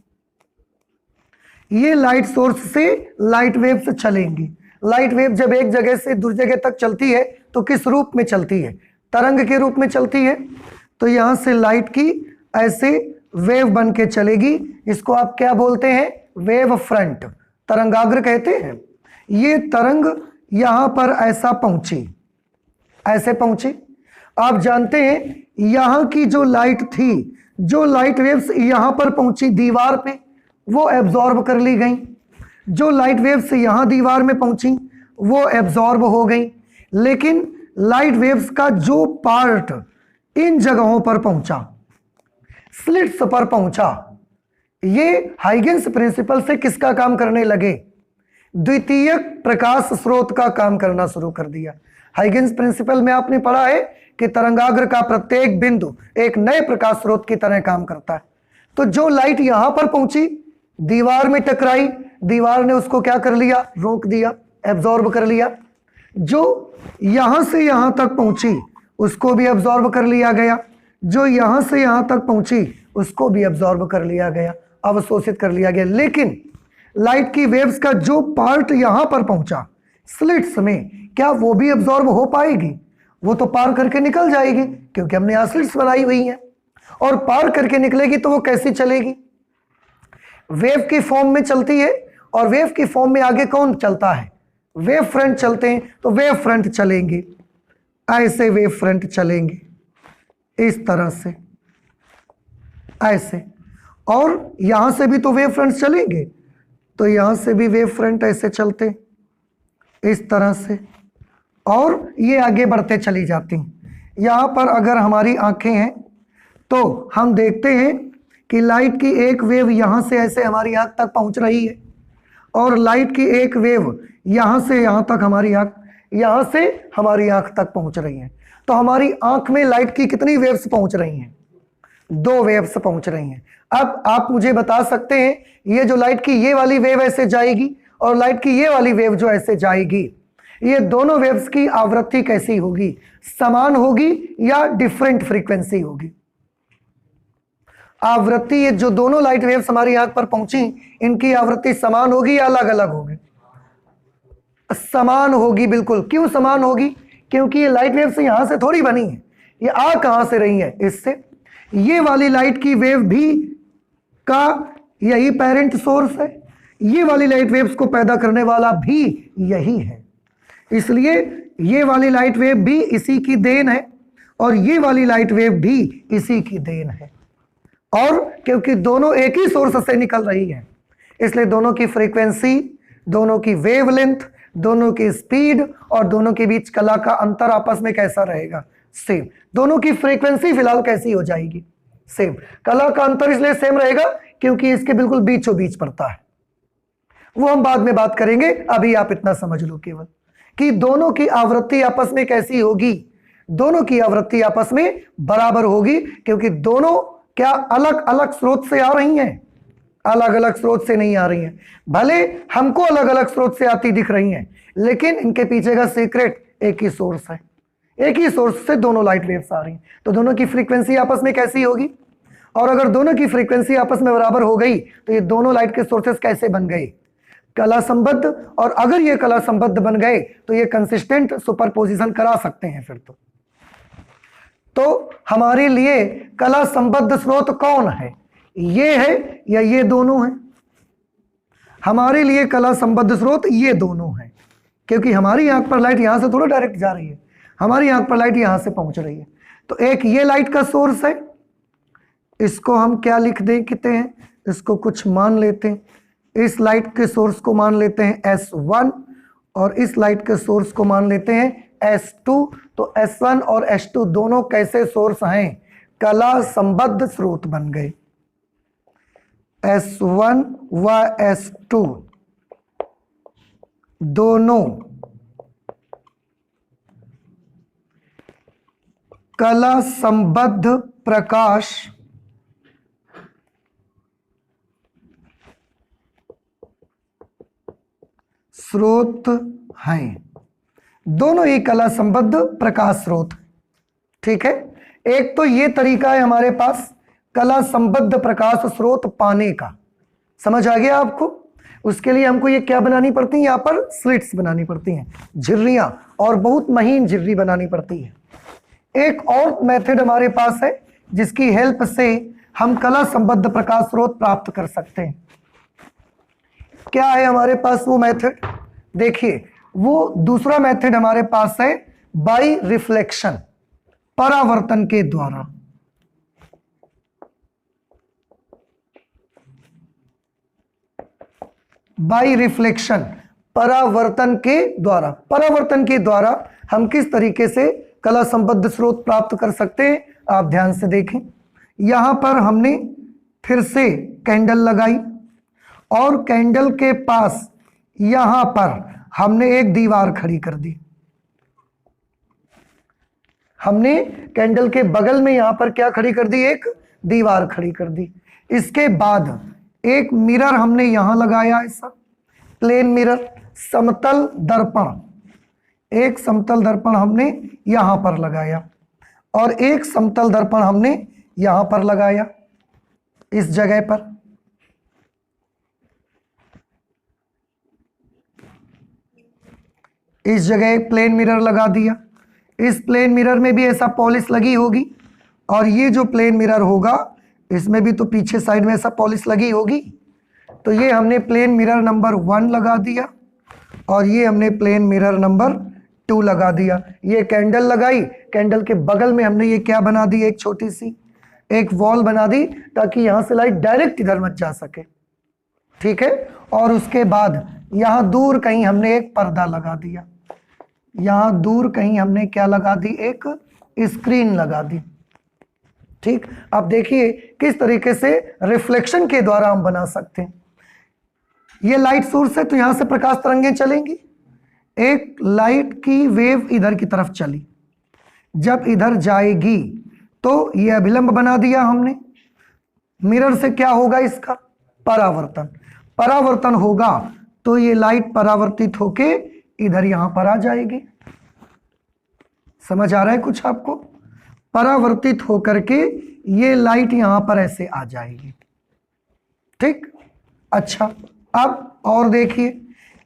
ये लाइट सोर्स से लाइट वेव्स चलेंगी। लाइट वेव जब एक जगह से दूसरी जगह तक चलती है तो किस रूप में चलती है? तरंग के रूप में चलती है। तो यहां से लाइट की ऐसे वेव बन के चलेगी। इसको आप क्या बोलते हैं? वेव फ्रंट, तरंगाग्र कहते हैं। ये तरंग यहां पर ऐसा पहुंची, ऐसे पहुंची। आप जानते हैं यहां की जो लाइट थी, जो लाइट वेव्स यहां पर पहुंची दीवार पे, वो एब्जॉर्ब कर ली गई। जो लाइट वेव्स यहां दीवार में पहुंची वो एब्जॉर्ब हो गई। लेकिन लाइट वेव्स का जो पार्ट इन जगहों पर पहुंचा, स्लिट्स पर पहुंचा, ये हाइगेंस प्रिंसिपल से किसका काम करने लगे? द्वितीयक प्रकाश स्रोत का काम करना शुरू कर दिया। हाइगेंस प्रिंसिपल में आपने पढ़ा है कि तरंगाग्र का प्रत्येक बिंदु एक नए प्रकाश स्रोत की तरह काम करता है। तो जो लाइट यहां पर पहुंची, दीवार में टकराई, दीवार ने उसको क्या कर लिया? रोक दिया, एब्जॉर्ब कर लिया। जो यहां से यहां तक पहुंची उसको भी एब्जॉर्ब कर लिया गया। जो यहां से यहां तक पहुंची उसको भी एब्जॉर्ब कर लिया गया, अवशोषित कर लिया गया। लेकिन लाइट की वेव्स का जो पार्ट यहां पर पहुंचा स्लिट्स में, क्या वो भी एब्जॉर्ब हो पाएगी? वो तो पार करके निकल जाएगी, क्योंकि हमने यहां स्लिट्स बनाई हुई हैं। और पार करके निकलेगी तो वो कैसी चलेगी? वेव की फॉर्म में चलती है। और वेव की फॉर्म में आगे कौन चलता है? वेव फ्रंट चलते हैं। तो वेव फ्रंट चलेंगे, ऐसे वेव फ्रंट चलेंगे, इस तरह से, ऐसे। और यहां से भी तो वेव फ्रंट चलेंगे, तो यहां से भी वेव फ्रंट ऐसे चलते, इस तरह से। और ये आगे बढ़ते चली जाती हैं। यहां पर अगर हमारी आंखें हैं तो हम देखते हैं कि लाइट की एक वेव यहां से ऐसे हमारी आंख तक पहुंच रही है, और लाइट की एक वेव यहां से यहां तक हमारी आंख, यहां से हमारी आंख तक पहुंच रही है। तो हमारी आंख में लाइट की कितनी वेव्स पहुंच रही हैं? 2 वेव्स पहुंच रही हैं। अब आप मुझे बता सकते हैं, ये जो लाइट की ये वाली वेव ऐसे जाएगी और लाइट की ये वाली वेव जो ऐसे जाएगी, ये दोनों वेव्स की आवृत्ति कैसी होगी? समान होगी या डिफरेंट फ्रीक्वेंसी होगी? आवृत्ति, ये जो दोनों लाइट वेव्स हमारी आंख पर पहुंची, इनकी आवृत्ति समान होगी या अलग अलग होगी? समान होगी, बिल्कुल। क्यों समान होगी? क्योंकि ये लाइट वेव्स यहां से थोड़ी बनी है, ये आ कहां से रही है? इससे। ये वाली लाइट की वेव भी का यही पेरेंट सोर्स है, ये वाली लाइट वेव्स को पैदा करने वाला भी यही है, इसलिए ये वाली लाइट वेव भी इसी की देन है और ये वाली लाइट वेव भी इसी की देन है। और क्योंकि दोनों एक ही सोर्स से निकल रही है, इसलिए दोनों की फ्रीक्वेंसी, दोनों की वेवलेंथ, दोनों की स्पीड और दोनों के बीच कला का अंतर आपस में कैसा रहेगा? सेम। दोनों की फ्रीक्वेंसी फिलहाल कैसी हो जाएगी? सेम। कला का अंतर इसलिए सेम रहेगा क्योंकि इसके बिल्कुल बीचों बीच पड़ता है, वो हम बाद में बात करेंगे। अभी आप इतना समझ लो केवल कि दोनों की आवृत्ति आपस में कैसी होगी? दोनों की आवृत्ति आपस में बराबर होगी, क्योंकि दोनों क्या अलग अलग स्रोत से आ रही हैं? अलग अलग स्रोत से नहीं आ रही हैं। भले हमको अलग अलग स्रोत से आती दिख रही हैं, लेकिन इनके पीछे का सीक्रेट एक ही सोर्स है, एक ही सोर्स से दोनों लाइट वेव्स आ रही हैं। तो दोनों की फ्रीक्वेंसी आपस में कैसी होगी? और अगर दोनों की फ्रीक्वेंसी आपस में बराबर हो गई तो ये दोनों लाइट के सोर्सेस कैसे बन गए? कला संबद्ध। और अगर ये कला संबद्ध बन गए तो ये कंसिस्टेंट सुपरपोजिशन करा सकते हैं फिर तो हमारे लिए कला संबद्ध स्रोत कौन है? ये है या ये दोनों हैं? हमारे लिए कला संबद्ध स्रोत ये दोनों हैं, क्योंकि हमारी आंख पर लाइट यहां से थोड़ा डायरेक्ट जा रही है, हमारी आंख पर लाइट यहां से पहुंच रही है। तो एक ये लाइट का सोर्स है, इसको हम क्या लिख देते हैं? इसको कुछ मान लेते हैं, इस लाइट के सोर्स को मान लेते हैं S1 और इस लाइट के सोर्स को मान लेते हैं S2। तो S1 और S2 दोनों कैसे सोर्स हैं? कला संबद्ध स्रोत बन गए। S1 व S2 दोनों कला संबद्ध प्रकाश स्रोत हैं। दोनों ही कला संबद्ध प्रकाश स्रोत, ठीक है। एक तो ये तरीका है हमारे पास कला संबद्ध प्रकाश स्रोत पाने का, समझ आ गया आपको? उसके लिए हमको ये क्या बनानी पड़ती है? यहाँ पर स्लिट्स बनानी पड़ती हैं, झिर्रियां, और बहुत महीन झिर्री बनानी पड़ती है। एक और मेथड हमारे पास है जिसकी हेल्प से हम कला संबद्ध प्रकाश स्रोत प्राप्त कर सकते हैं। क्या है हमारे पास वो मेथड? देखिए, वो दूसरा मेथड हमारे पास है बाई रिफ्लेक्शन, परावर्तन के द्वारा। बाई रिफ्लेक्शन, परावर्तन के द्वारा। परावर्तन के द्वारा हम किस तरीके से कला संबद्ध स्रोत प्राप्त कर सकते हैं? आप ध्यान से देखें। यहां पर हमने फिर से कैंडल लगाई और कैंडल के पास यहां पर हमने एक दीवार खड़ी कर दी। हमने कैंडल के बगल में यहां पर क्या खड़ी कर दी? एक दीवार खड़ी कर दी। इसके बाद एक मिरर हमने यहां लगाया, ऐसा प्लेन मिरर, समतल दर्पण, एक समतल दर्पण हमने यहां पर लगाया और एक समतल दर्पण हमने यहां पर लगाया, इस जगह पर। इस जगह एक प्लेन मिरर लगा दिया। इस प्लेन मिरर में भी ऐसा पॉलिश लगी होगी और ये जो प्लेन मिरर होगा इसमें भी तो पीछे साइड में ऐसा पॉलिश लगी होगी। तो ये हमने प्लेन मिरर नंबर 1 लगा दिया और ये हमने प्लेन मिरर नंबर 2 लगा दिया। ये कैंडल लगाई, कैंडल के बगल में हमने ये क्या बना दी? एक छोटी सी एक वॉल बना दी ताकि यहां से लाइट डायरेक्ट इधर मत जा सके, ठीक है। और उसके बाद यहां दूर कहीं हमने एक पर्दा लगा दिया, यहां दूर कहीं हमने क्या लगा दी? एक स्क्रीन लगा दी, ठीक। अब देखिए किस तरीके से रिफ्लेक्शन के द्वारा हम बना सकते हैं। ये लाइट सोर्स है तो यहां से प्रकाश तरंगें चलेंगी। एक लाइट की वेव इधर की तरफ चली, जब इधर जाएगी तो ये अभिलंब बना दिया हमने। मिरर से क्या होगा इसका? परावर्तन। परावर्तन होगा तो ये लाइट परावर्तित होके इधर यहां पर आ जाएगी। समझ आ रहा है कुछ आपको? परावर्तित होकर के ये लाइट यहां पर ऐसे आ जाएगी। ठीक, अच्छा अब और देखिए,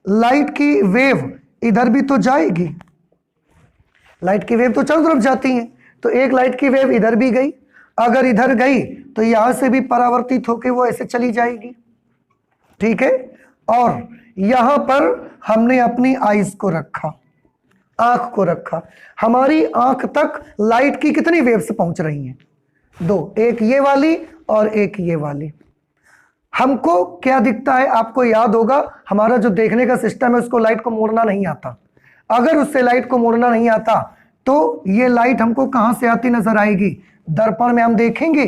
लाइट की वेव इधर भी तो जाएगी। लाइट की वेव तो चारों तरफ जाती है, तो एक लाइट की वेव इधर भी गई, अगर इधर गई तो यहां से भी परावर्तित होकर वो ऐसे चली जाएगी। ठीक है, और यहां पर हमने अपनी आईज को रखा, आंख को रखा। हमारी आंख तक लाइट की कितनी वेव्स पहुंच रही हैं? दो, एक ये वाली और एक ये वाली। हमको क्या दिखता है? आपको याद होगा हमारा जो देखने का सिस्टम है उसको लाइट को मोड़ना नहीं आता। अगर उससे लाइट को मोड़ना नहीं आता तो ये लाइट हमको कहां से आती नजर आएगी? दर्पण में हम देखेंगे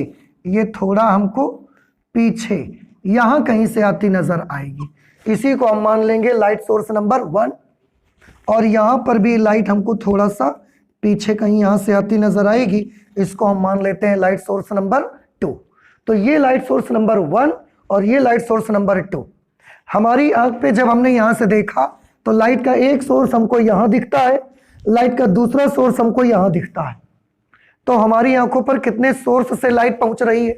ये थोड़ा हमको पीछे यहां कहीं से आती नजर आएगी। इसी को हम मान लेंगे लाइट सोर्स नंबर 1। और यहां पर भी लाइट हमको थोड़ा सा पीछे कहीं यहां से आती नजर आएगी, इसको हम मान लेते हैं लाइट सोर्स नंबर 2। तो ये लाइट सोर्स नंबर 1 और ये लाइट सोर्स नंबर 2। हमारी आंख पे जब हमने यहां से देखा तो लाइट का एक सोर्स हमको यहां दिखता है, लाइट का दूसरा सोर्स हमको यहां दिखता है। तो हमारी आंखों पर कितने सोर्स से लाइट पहुंच रही है?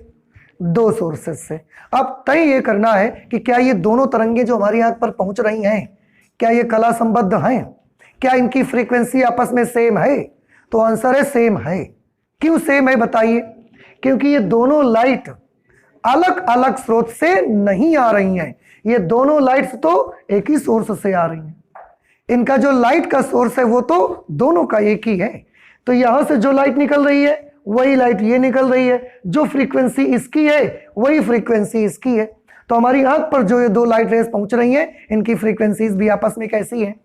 2 सोर्सेस से। अब तय ये करना है कि क्या ये दोनों तरंगे जो हमारी आंख पर पहुंच रही हैं, क्या ये कला संबद्ध हैं? क्या इनकी फ्रीक्वेंसी आपस में सेम है? तो आंसर है सेम है। क्यों सेम है बताइए? क्योंकि ये दोनों लाइट अलग अलग स्रोत से नहीं आ रही हैं, ये दोनों लाइट्स तो एक ही सोर्स से आ रही हैं। इनका जो लाइट का सोर्स है वो तो दोनों का एक ही है। तो यहां से जो लाइट निकल रही है वही लाइट ये निकल रही है, जो फ्रीक्वेंसी इसकी है वही फ्रीक्वेंसी इसकी है। तो हमारी आंख पर जो ये 2 लाइट रेस पहुंच रही हैं, इनकी फ्रीक्वेंसीज भी आपस में कैसी हैं?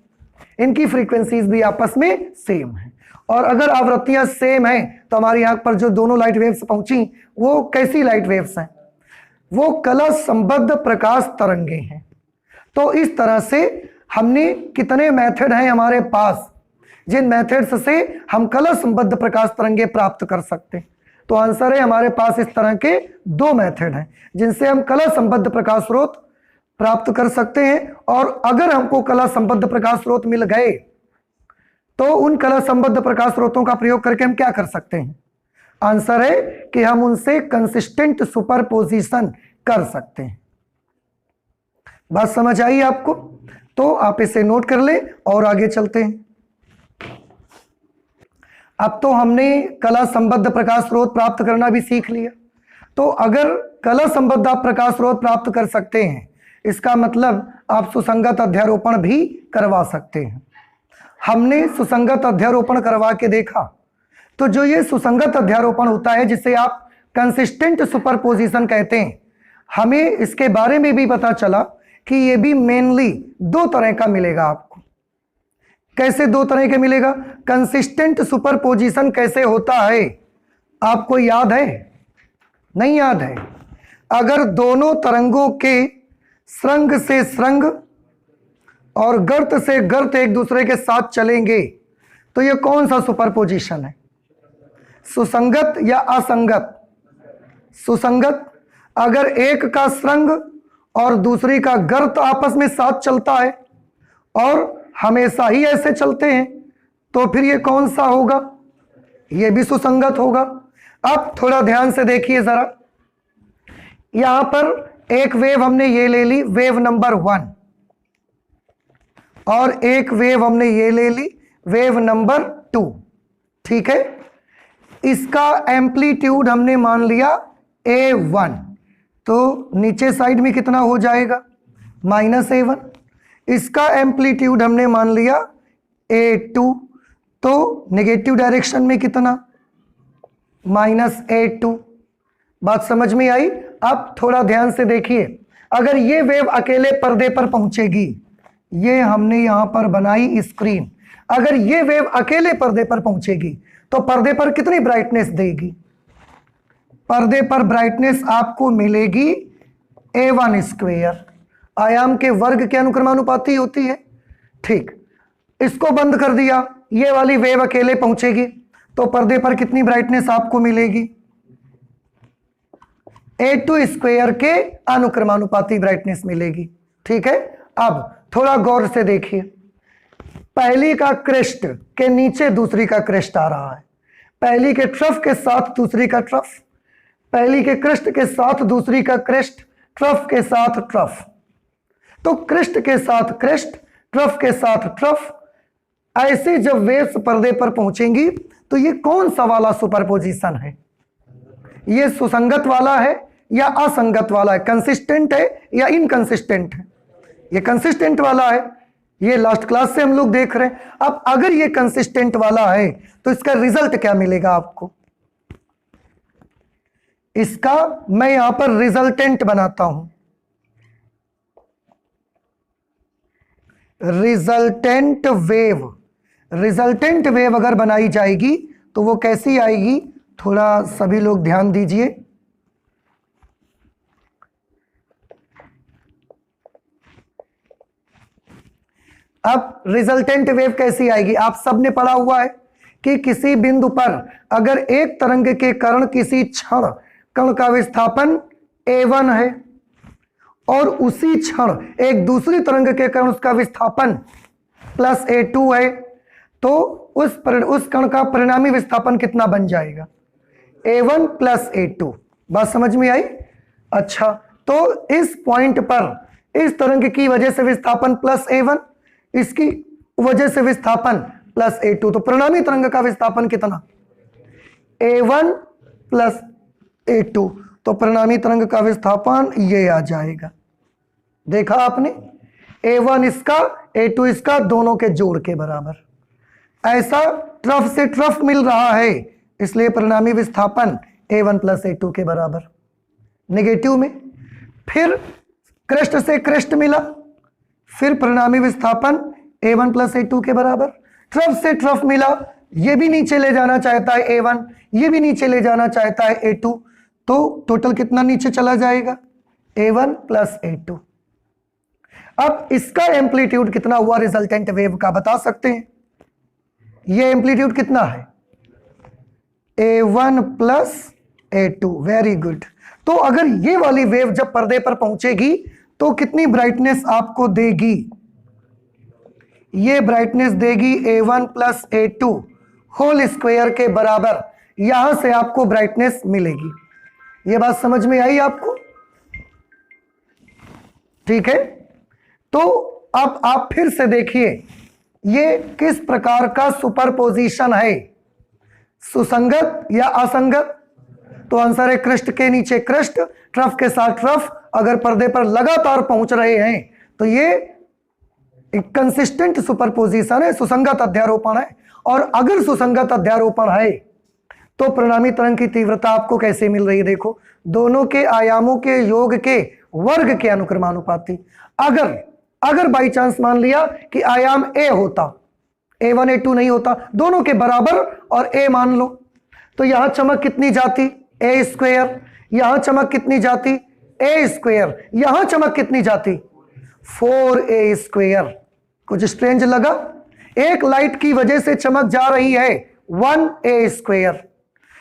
इनकी फ्रीक्वेंसीज भी आपस में सेम है। और अगर आवृत्तियां सेम हैं तो हमारी आंख पर जो दोनों लाइट वेव्स पहुंची वो कैसी लाइट वेव्स हैं? वो कला संबद्ध प्रकाश तरंगे हैं। तो इस तरह से हमने कितने मेथड हैं हमारे पास जिन मेथड्स से हम कला संबद्ध प्रकाश तरंगे प्राप्त कर सकते हैं? तो आंसर है हमारे पास इस तरह के 2 मेथड हैं जिनसे हम कला संबद्ध प्रकाश स्रोत प्राप्त कर सकते हैं। और अगर हमको कला संबद्ध प्रकाश स्रोत मिल गए तो उन कला संबद्ध प्रकाश स्रोतों का प्रयोग करके हम क्या कर सकते हैं? आंसर है कि हम उनसे कंसिस्टेंट सुपरपोजिशन कर सकते हैं। बात समझ आई आपको? तो आप इसे नोट कर लें और आगे चलते हैं। अब तो हमने कला संबद्ध प्रकाश स्रोत प्राप्त करना भी सीख लिया। तो अगर कला संबद्ध आप प्रकाश स्रोत प्राप्त कर सकते हैं, इसका मतलब आप सुसंगत अध्यारोपण भी करवा सकते हैं। हमने सुसंगत अध्यारोपण करवा के देखा, तो जो ये सुसंगत अध्यारोपण होता है जिसे आप कंसिस्टेंट सुपरपोजिशन कहते हैं, हमें इसके बारे में भी पता चला कि ये भी मेनली 2 तरह का मिलेगा आपको। कैसे 2 तरह के मिलेगा? कंसिस्टेंट सुपरपोजिशन कैसे होता है आपको याद है? नहीं याद है? अगर दोनों तरंगों के श्रृंग से श्रृंग और गर्त से गर्त एक दूसरे के साथ चलेंगे तो ये कौन सा सुपरपोजिशन है? सुसंगत या असंगत? सुसंगत। अगर एक का श्रृंग और दूसरी का गर्त आपस में साथ चलता है और हमेशा ही ऐसे चलते हैं तो फिर ये कौन सा होगा? ये भी सुसंगत होगा। अब थोड़ा ध्यान से देखिए जरा, यहां पर एक वेव हमने ये ले ली, वेव नंबर 1, और एक वेव हमने ये ले ली, वेव नंबर 2। ठीक है, इसका एम्पलीट्यूड हमने मान लिया A1, तो नीचे साइड में कितना हो जाएगा? -A1। इसका एम्पलीट्यूड हमने मान लिया A2, तो नेगेटिव डायरेक्शन में कितना? -A2। बात समझ में आई? अब थोड़ा ध्यान से देखिए, अगर ये वेव अकेले पर्दे पर पहुंचेगी, ये हमने यहां पर बनाई स्क्रीन, अगर ये वेव अकेले पर्दे पर पहुंचेगी तो पर्दे पर कितनी ब्राइटनेस देगी? पर्दे पर ब्राइटनेस आपको मिलेगी A1 स्क्वेयर। आयाम के वर्ग के अनुक्रमानुपाती होती है। ठीक, इसको बंद कर दिया, ये वाली वेव अकेले पहुंचेगी तो पर्दे पर कितनी ब्राइटनेस आपको मिलेगी? A2 स्क्वायर के अनुक्रमानुपाती ब्राइटनेस मिलेगी। ठीक है, अब थोड़ा गौर से देखिए, पहली का क्रेस्ट के नीचे दूसरी का क्रेस्ट आ रहा है, पहली के ट्रफ के साथ दूसरी का ट्रफ, पहली के क्रेस्ट के साथ दूसरी का क्रेस्ट, ट्रफ के साथ ट्रफ। तो क्रेस्ट के साथ क्रेस्ट, ट्रफ के साथ ट्रफ, ऐसे जब वेव्स पर्दे पर पहुंचेंगी तो ये कौन सा वाला सुपरपोजिशन है? ये सुसंगत वाला है या असंगत वाला है? कंसिस्टेंट है या इनकंसिस्टेंट है? ये कंसिस्टेंट वाला है, ये लास्ट क्लास से हम लोग देख रहे हैं। अब अगर ये कंसिस्टेंट वाला है तो इसका रिजल्ट क्या मिलेगा आपको? इसका मैं यहां पर रिजल्टेंट बनाता हूं, रिजल्टेंट वेव। रिजल्टेंट वेव अगर बनाई जाएगी तो वो कैसी आएगी? थोड़ा सभी लोग ध्यान दीजिए। अब रिजल्टेंट वेव कैसी आएगी? आप सबने पढ़ा हुआ है कि किसी बिंदु पर अगर एक तरंग के कारण किसी क्षण कण का विस्थापन a1 है और उसी क्षण एक दूसरी तरंग के कारण उसका विस्थापन प्लस a2 है, तो उस कण का परिणामी विस्थापन कितना बन जाएगा? a1 plus a2। बात समझ में आई? अच्छा, तो इस पॉइंट पर इस तरंग की वजह से विस्थापन प्लस a1, इसकी वजह से विस्थापन प्लस a2, तो परिणामी तरंग का विस्थापन कितना? a1 plus a2। तो परिणामी तरंग का विस्थापन ये आ जाएगा। देखा आपने, a1 इसका, a2 इसका, दोनों के जोड़ के बराबर। ऐसा ट्रफ से ट्रफ मिल रहा है, इसलिए परिणामी विस्थापन a1 प्लस a2 के बराबर। नेगेटिव में फिर क्रेस्ट से क्रेस्ट मिला, फिर परिणामी विस्थापन a1 प्लस a2 के बराबर। ट्रफ से ट्रफ मिला, ये भी नीचे ले जाना चाहता है a1, ये भी नीचे ले जाना चाहता है a2, तो टोटल कितना नीचे चला जाएगा? a1 plus a2। अब इसका एम्पलीट्यूड कितना हुआ रिजल्टेंट वेव का, बता सकते हैं? ये एम्पलीट्यूड कितना है? a1 plus a2। Very good. तो अगर ये वाली वेव जब पर्दे पर पहुंचेगी तो कितनी ब्राइटनेस आपको देगी? ये ब्राइटनेस देगी a1 plus a2 whole square के बराबर। यहां से आपको ब्राइटनेस मिलेगी। ये बात समझ में आई आपको? ठीक है, तो अब आप फिर से देखिए ये किस प्रकार का सुपरपोजिशन है, सुसंगत या असंगत? तो आंसर है क्रेस्ट के नीचे क्रेस्ट, ट्रफ के साथ ट्रफ। अगर पर्दे पर लगातार पहुंच रहे हैं तो ये एक कंसिस्टेंट सुपरपोजिशन है, सुसंगत अध्यारोपण है। और अगर सुसंगत अध्यारोपण है तो परिणामी तरंग की तीव्रता आपको कैसे मिल रही है? देखो, दोनों के आयामों के योग के वर्ग के अनुक्रमानुपाती। अगर बाई चांस मान लिया कि आयाम a होता, a1 a2 नहीं होता, दोनों के बराबर और a मान लो, तो यहां चमक कितनी जाती? a square. यहां चमक कितनी जाती? a square. यहां चमक कितनी जाती? 4a square. कुछ स्ट्रेंज लगा? एक लाइट की वजह से चमक जा रही है 1a स्क्वायर,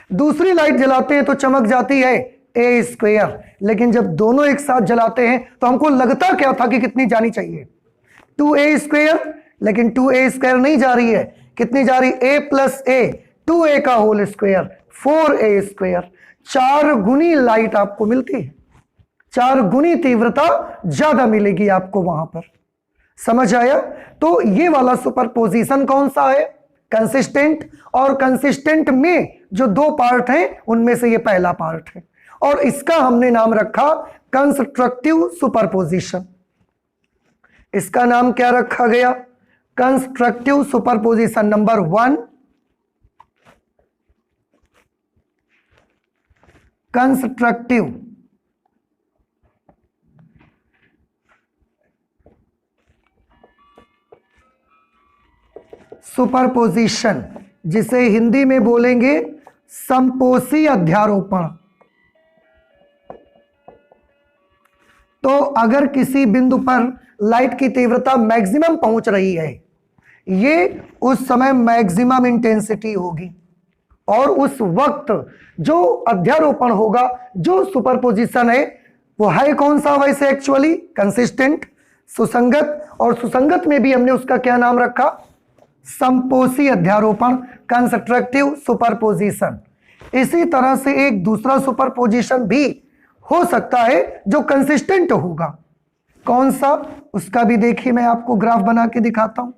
दूसरी लाइट जलाते हैं तो चमक जाती है a स्क्वायर। लेकिन जब दोनों एक साथ जलाते हैं तो हमको लगता क्या था कि कितनी जानी चाहिए? 2a square. लेकिन 2a स्क्वायर नहीं जा रही है, कितनी जा रही? a प्लस a, 2a का होल स्क्वायर, 4a स्क्वायर। 4 गुनी लाइट आपको मिलती है, 4 गुनी तीव्रता ज्यादा मिलेगी आपको वहां पर। समझ आया? तो ये वाला सुपरपोजिशन कौन सा है? कंसिस्टेंट। और कंसिस्टेंट में जो 2 पार्ट हैं उनमें से ये पहला पार्ट है, और इसका हमने नाम रखा कंस्ट्रक्टिव सुपरपोजिशन। इसका नाम क्या रखा गया? Constructive superposition number 1। Constructive superposition, जिसे हिंदी में बोलेंगे समपोषी अध्यारोपण। तो अगर किसी बिंदु पर लाइट की तीव्रता मैक्सिमम पहुंच रही है, ये उस समय मैक्सिमम इंटेंसिटी होगी, और उस वक्त जो अध्यारोपण होगा, जो सुपरपोजिशन है, वो है कौन सा वैसे एक्चुअली? कंसिस्टेंट, सुसंगत। और सुसंगत में भी हमने उसका क्या नाम रखा? समपोषी अध्यारोपण, कंस्ट्रक्टिव सुपरपोजिशन। इसी तरह से एक दूसरा सुपरपोजिशन भी हो सकता है जो कंसिस्टेंट होगा। कौन सा? उसका भी देखिए, मैं आपको ग्राफ बना के दिखाता हूं।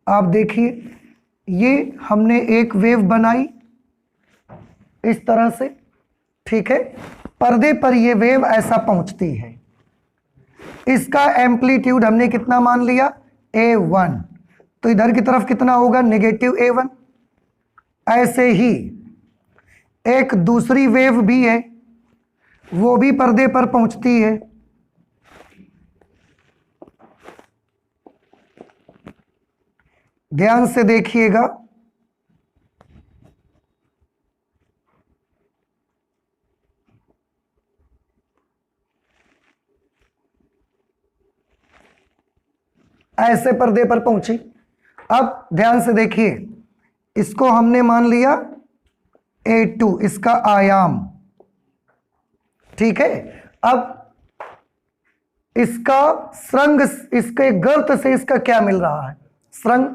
आप देखिए, ये हमने एक वेव बनाई इस तरह से, ठीक है। पर्दे पर ये वेव ऐसा पहुंचती है। इसका एम्पलीट्यूड हमने कितना मान लिया? A1। तो इधर की तरफ कितना होगा? Negative A1। ऐसे ही एक दूसरी वेव भी है, वो भी पर्दे पर पहुंचती है। ध्यान से देखिएगा, ऐसे पर्दे पर पहुंची। अब ध्यान से देखिए, इसको हमने मान लिया A2, इसका आयाम, ठीक है। अब इसका श्रृंग, इसके गर्त से इसका क्या मिल रहा है? श्रृंग।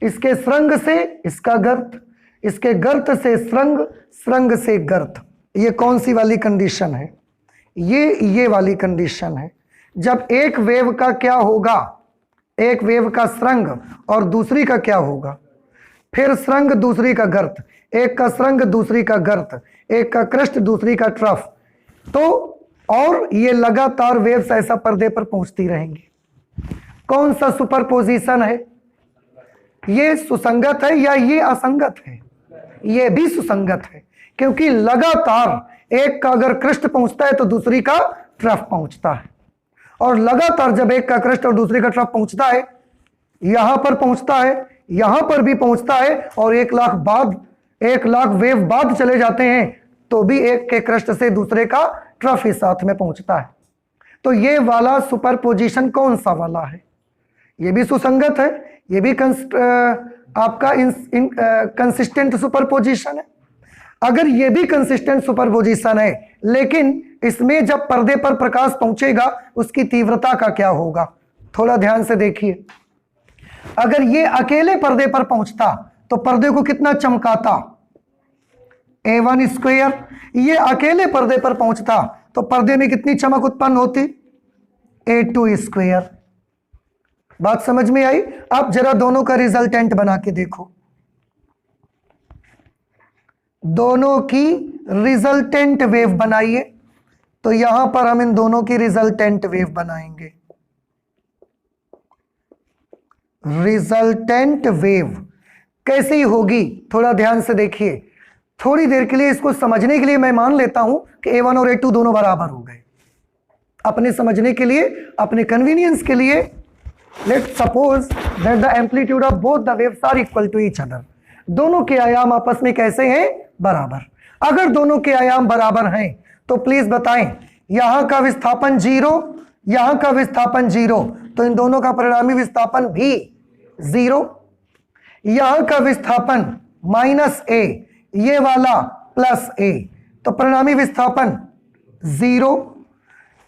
इसके श्रृंग से इसका गर्त, इसके गर्त से श्रृंग, श्रृंग से गर्त। ये कौन सी वाली कंडीशन है? ये वाली कंडीशन है। जब एक वेव का क्या होगा? एक वेव का श्रृंग और दूसरी का क्या होगा? फिर श्रृंग दूसरी का गर्त, एक का श्रृंग दूसरी का गर्त, एक का कृष्ट दूसरी का ट्रफ। तो और ये लगातार वेव्स ऐसा पर्दे पर पहुंचती रहेंगी। कौन सा सुपरपोजिशन है? ये सुसंगत है या ये असंगत है? ये भी सुसंगत है, क्योंकि लगातार एक का अगर कृष्ट पहुंचता है तो दूसरी का ट्रफ पहुंचता है, और लगातार जब एक का कृष्ट और दूसरी का ट्रफ पहुंचता है, यहां पर पहुंचता है, यहां पर भी पहुंचता है, और 1 लाख वेव बाद चले जाते हैं तो भी एक के कृष्ट से दूसरे का ट्रफ ही साथ में पहुंचता है। तो ये वाला सुपरपोजिशन कौन सा वाला है? ये भी सुसंगत है, ये भी आपका कंसिस्टेंट सुपरपोजिशन है। अगर ये भी कंसिस्टेंट सुपरपोजिशन है, लेकिन इसमें जब पर्दे पर प्रकाश पहुंचेगा उसकी तीव्रता का क्या होगा? थोड़ा ध्यान से देखिए। अगर ये अकेले पर्दे पर पहुंचता तो पर्दे को कितना चमकाता? A1 square. ये अकेले पर्दे पर पहुंचता तो पर्दे में कितनी चमक उत्पन्न होती? A2 square. बात समझ में आई? अब जरा दोनों का रिजल्टेंट बना के देखो। दोनों की रिजल्टेंट वेव बनाइए। तो यहां पर हम इन दोनों की रिजल्टेंट वेव बनाएंगे। रिजल्टेंट वेव कैसी होगी? थोड़ा ध्यान से देखिए। थोड़ी देर के लिए इसको समझने के लिए मैं मान लेता हूं कि A1 और A2 दोनों बराबर हो गए। अपने समझने के लिए, अपने कन्वीनियंस के लिए, let's suppose that the amplitude of both the waves are equal to each other. दोनों के आयाम आपस में कैसे हैं? बराबर। अगर दोनों के आयाम बराबर हैं तो प्लीज बताएं, यहां का विस्थापन 0, यहां का विस्थापन 0, तो इन दोनों का परिणामी विस्थापन भी 0। यहां का विस्थापन -a, ये वाला +a, तो परिणामी विस्थापन 0।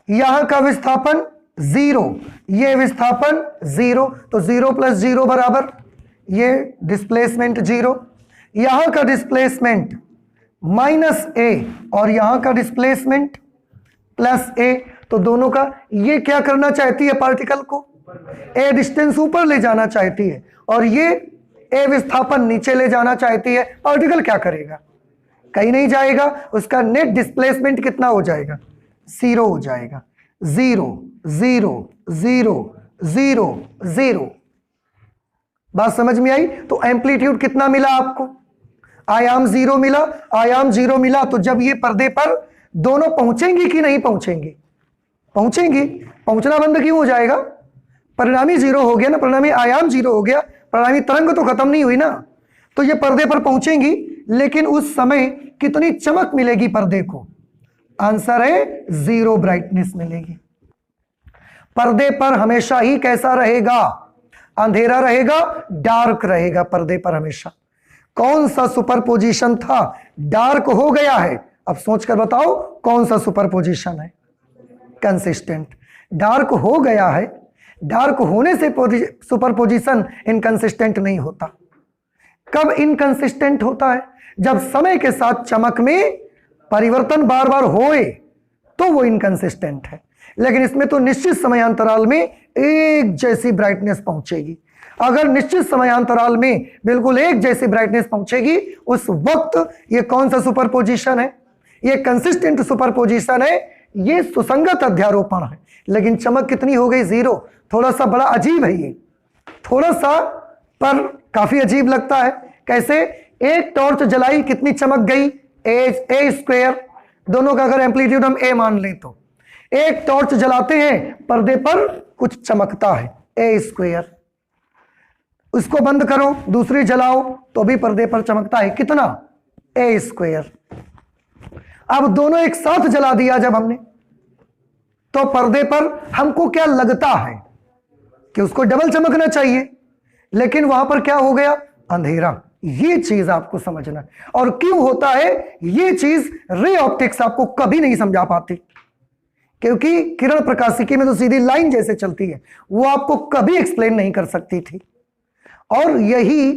यहां का विस्थापन 0, ये विस्थापन 0, तो 0 + 0 बराबर ये डिस्प्लेसमेंट 0। यहां का डिस्प्लेसमेंट -a और यहां का डिस्प्लेसमेंट +a, तो दोनों का, ये क्या करना चाहती है? पार्टिकल को a डिस्टेंस ऊपर ले जाना चाहती है, और ये a विस्थापन नीचे ले जाना चाहती है। पार्टिकल क्या करेगा? कहीं नहीं जाएगा। उसका नेट डिस्प्लेसमेंट कितना हो जाएगा? 0 हो जाएगा। 0 0 0 0 0। बात समझ में आई? तो एम्पलीट्यूड कितना मिला आपको? आयाम 0 मिला। आयाम 0 मिला तो जब ये पर्दे पर दोनों पहुंचेंगी कि नहीं पहुंचेंगी? पहुंचेंगी। पहुंचना बंद क्यों हो जाएगा? परिणामी 0 हो गया ना, परिणामी आयाम 0 हो गया, परिणामी तरंग तो खत्म नहीं हुई ना। तो ये पर्दे पर पहुंचेंगी, लेकिन उस समय कितनी चमक मिलेगी पर्दे को? आंसर है 0 ब्राइटनेस मिलेगी। पर्दे पर हमेशा ही कैसा रहेगा? अंधेरा रहेगा, डार्क रहेगा पर्दे पर हमेशा। कौन सा सुपरपोजिशन था? डार्क हो गया है। अब सोचकर बताओ कौन सा सुपरपोजिशन है? कंसिस्टेंट। डार्क हो गया है, डार्क होने से सुपरपोजिशन इनकंसिस्टेंट नहीं होता। कब इनकंसिस्टेंट होता है? जब समय के साथ चमक में परिवर्तन बार बार होए तो वो इनकंसिस्टेंट है। लेकिन इसमें तो निश्चित समयांतराल में एक जैसी ब्राइटनेस पहुंचेगी। अगर निश्चित समयांतराल में बिल्कुल एक जैसी ब्राइटनेस पहुंचेगी, उस वक्त ये कौन सा सुपरपोजिशन है? ये कंसिस्टेंट सुपरपोजिशन है, ये सुसंगत अध्यारोपण है। लेकिन चमक कितनी हो गई? 0। थोड़ा सा बड़ा अजीब है ये, थोड़ा सा, पर काफी अजीब लगता है। कैसे? एक टॉर्च जलाई, कितनी चमक गई? ए स्क्वायर। दोनों का अगर एम्पलीट्यूड हम ए मान लें तो एक टॉर्च जलाते हैं, पर्दे पर कुछ चमकता है, ए स्क्वायर। उसको बंद करो, दूसरी जलाओ तो भी पर्दे पर चमकता है, कितना? ए स्क्वायर। अब दोनों एक साथ जला दिया जब हमने, तो पर्दे पर हमको क्या लगता है कि उसको डबल चमकना चाहिए, लेकिन वहां पर क्या हो गया? अंधेरा। ये चीज आपको समझना है। और क्यों होता है ये चीज? रे ऑप्टिक्स आपको कभी नहीं समझा पाती, क्योंकि किरण प्रकाशिकी में तो सीधी लाइन जैसे चलती है, वो आपको कभी एक्सप्लेन नहीं कर सकती थी। और यही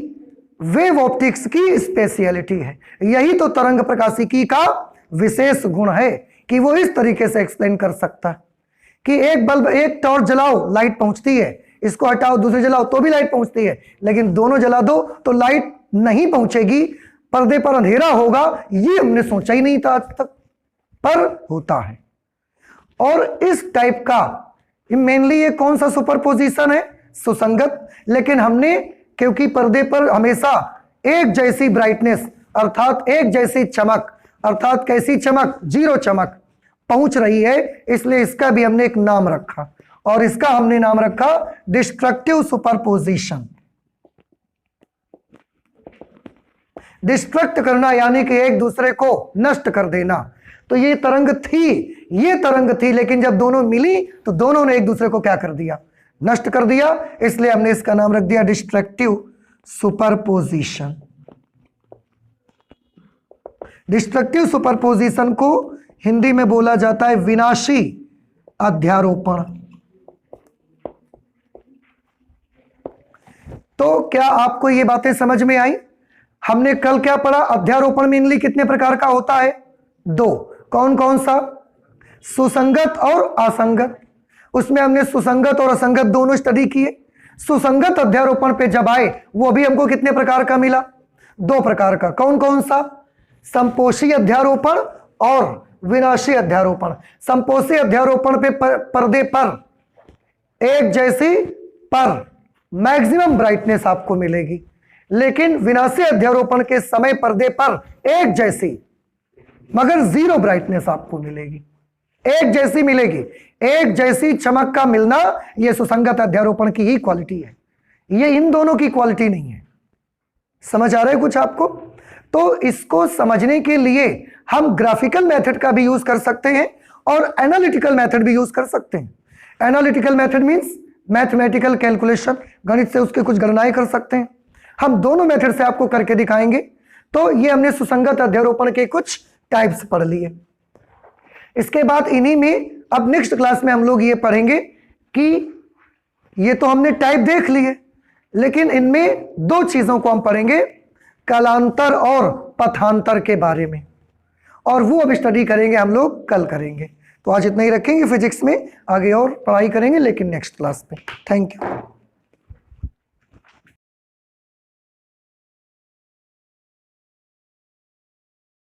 वेव ऑप्टिक्स की स्पेशलिटी है, यही तो तरंग प्रकाशिकी का विशेष गुण है कि वो इस तरीके से एक्सप्लेन कर सकता है कि एक बल्ब, एक टॉर्च जलाओ लाइट पहुंचती है, इसको हटाओ दूसरी जलाओ तो भी लाइट पहुंचती है, लेकिन दोनों जला दो तो लाइट नहीं पहुंचेगी, पर्दे पर अंधेरा होगा। ये हमने सोचा ही नहीं था आज तक, पर होता है। और इस टाइप का मेनली ये कौन सा सुपरपोजिशन है? सुसंगत। लेकिन हमने, क्योंकि पर्दे पर हमेशा एक जैसी ब्राइटनेस अर्थात एक जैसी चमक, अर्थात कैसी चमक? 0 चमक पहुंच रही है, इसलिए इसका भी हमने एक नाम रखा, और इसका हमने नाम रखा डिस्ट्रक्टिव सुपरपोजिशन। डिस्ट्रक्ट करना यानी कि एक दूसरे को नष्ट कर देना। तो ये तरंग थी, लेकिन जब दोनों मिली तो दोनों ने एक दूसरे को क्या कर दिया? नष्ट कर दिया। इसलिए हमने इसका नाम रख दिया डिस्ट्रक्टिव सुपरपोजिशन। डिस्ट्रक्टिव सुपरपोजिशन को हिंदी में बोला जाता है विनाशी अध्यारोपण। तो क्या आपको ये बातें समझ में आई? हमने कल क्या पढ़ा? अध्यारोपण मेनली कितने प्रकार का होता है? 2। कौन कौन सा? सुसंगत और असंगत। उसमें हमने सुसंगत और असंगत दोनों स्टडी किए। सुसंगत अध्यारोपण पे जब आए, वो भी हमको कितने प्रकार का मिला? 2 प्रकार का। कौन कौन सा? संपोषी अध्यारोपण और विनाशी अध्यारोपण। संपोषी अध्यारोपण पे पर्दे पर एक जैसी पर मैक्सिमम ब्राइटनेस आपको मिलेगी, लेकिन विनाशी अध्यारोपण के समय पर्दे पर एक जैसी मगर 0 ब्राइटनेस आपको मिलेगी। एक जैसी मिलेगी, एक जैसी चमक का मिलना यह सुसंगत अध्यारोपण की ही क्वालिटी है, ये इन दोनों की क्वालिटी नहीं है। समझ आ रहा है कुछ आपको? तो इसको समझने के लिए हम ग्राफिकल मेथड का भी यूज कर सकते हैं और एनालिटिकल मेथड भी यूज कर सकते हैं। Analytical method means mathematical calculation, गणित से उसके कुछ गणनाएं कर सकते हैं। हम दोनों मेथड से आपको करके दिखाएंगे। तो ये हमने सुसंगत अध्यारोपण के कुछ टाइप्स पढ़ लिए। इसके बाद इन्हीं में अब नेक्स्ट क्लास में हम लोग ये पढ़ेंगे कि ये तो हमने टाइप देख लिए, लेकिन इनमें 2 चीजों को हम पढ़ेंगे, कालांतर और पथांतर के बारे में, और वो अब स्टडी करेंगे हम लोग, कल करेंगे। तो आज इतना ही रखेंगे, फिजिक्स में आगे और पढ़ाई करेंगे लेकिन नेक्स्ट क्लास में। Thank you.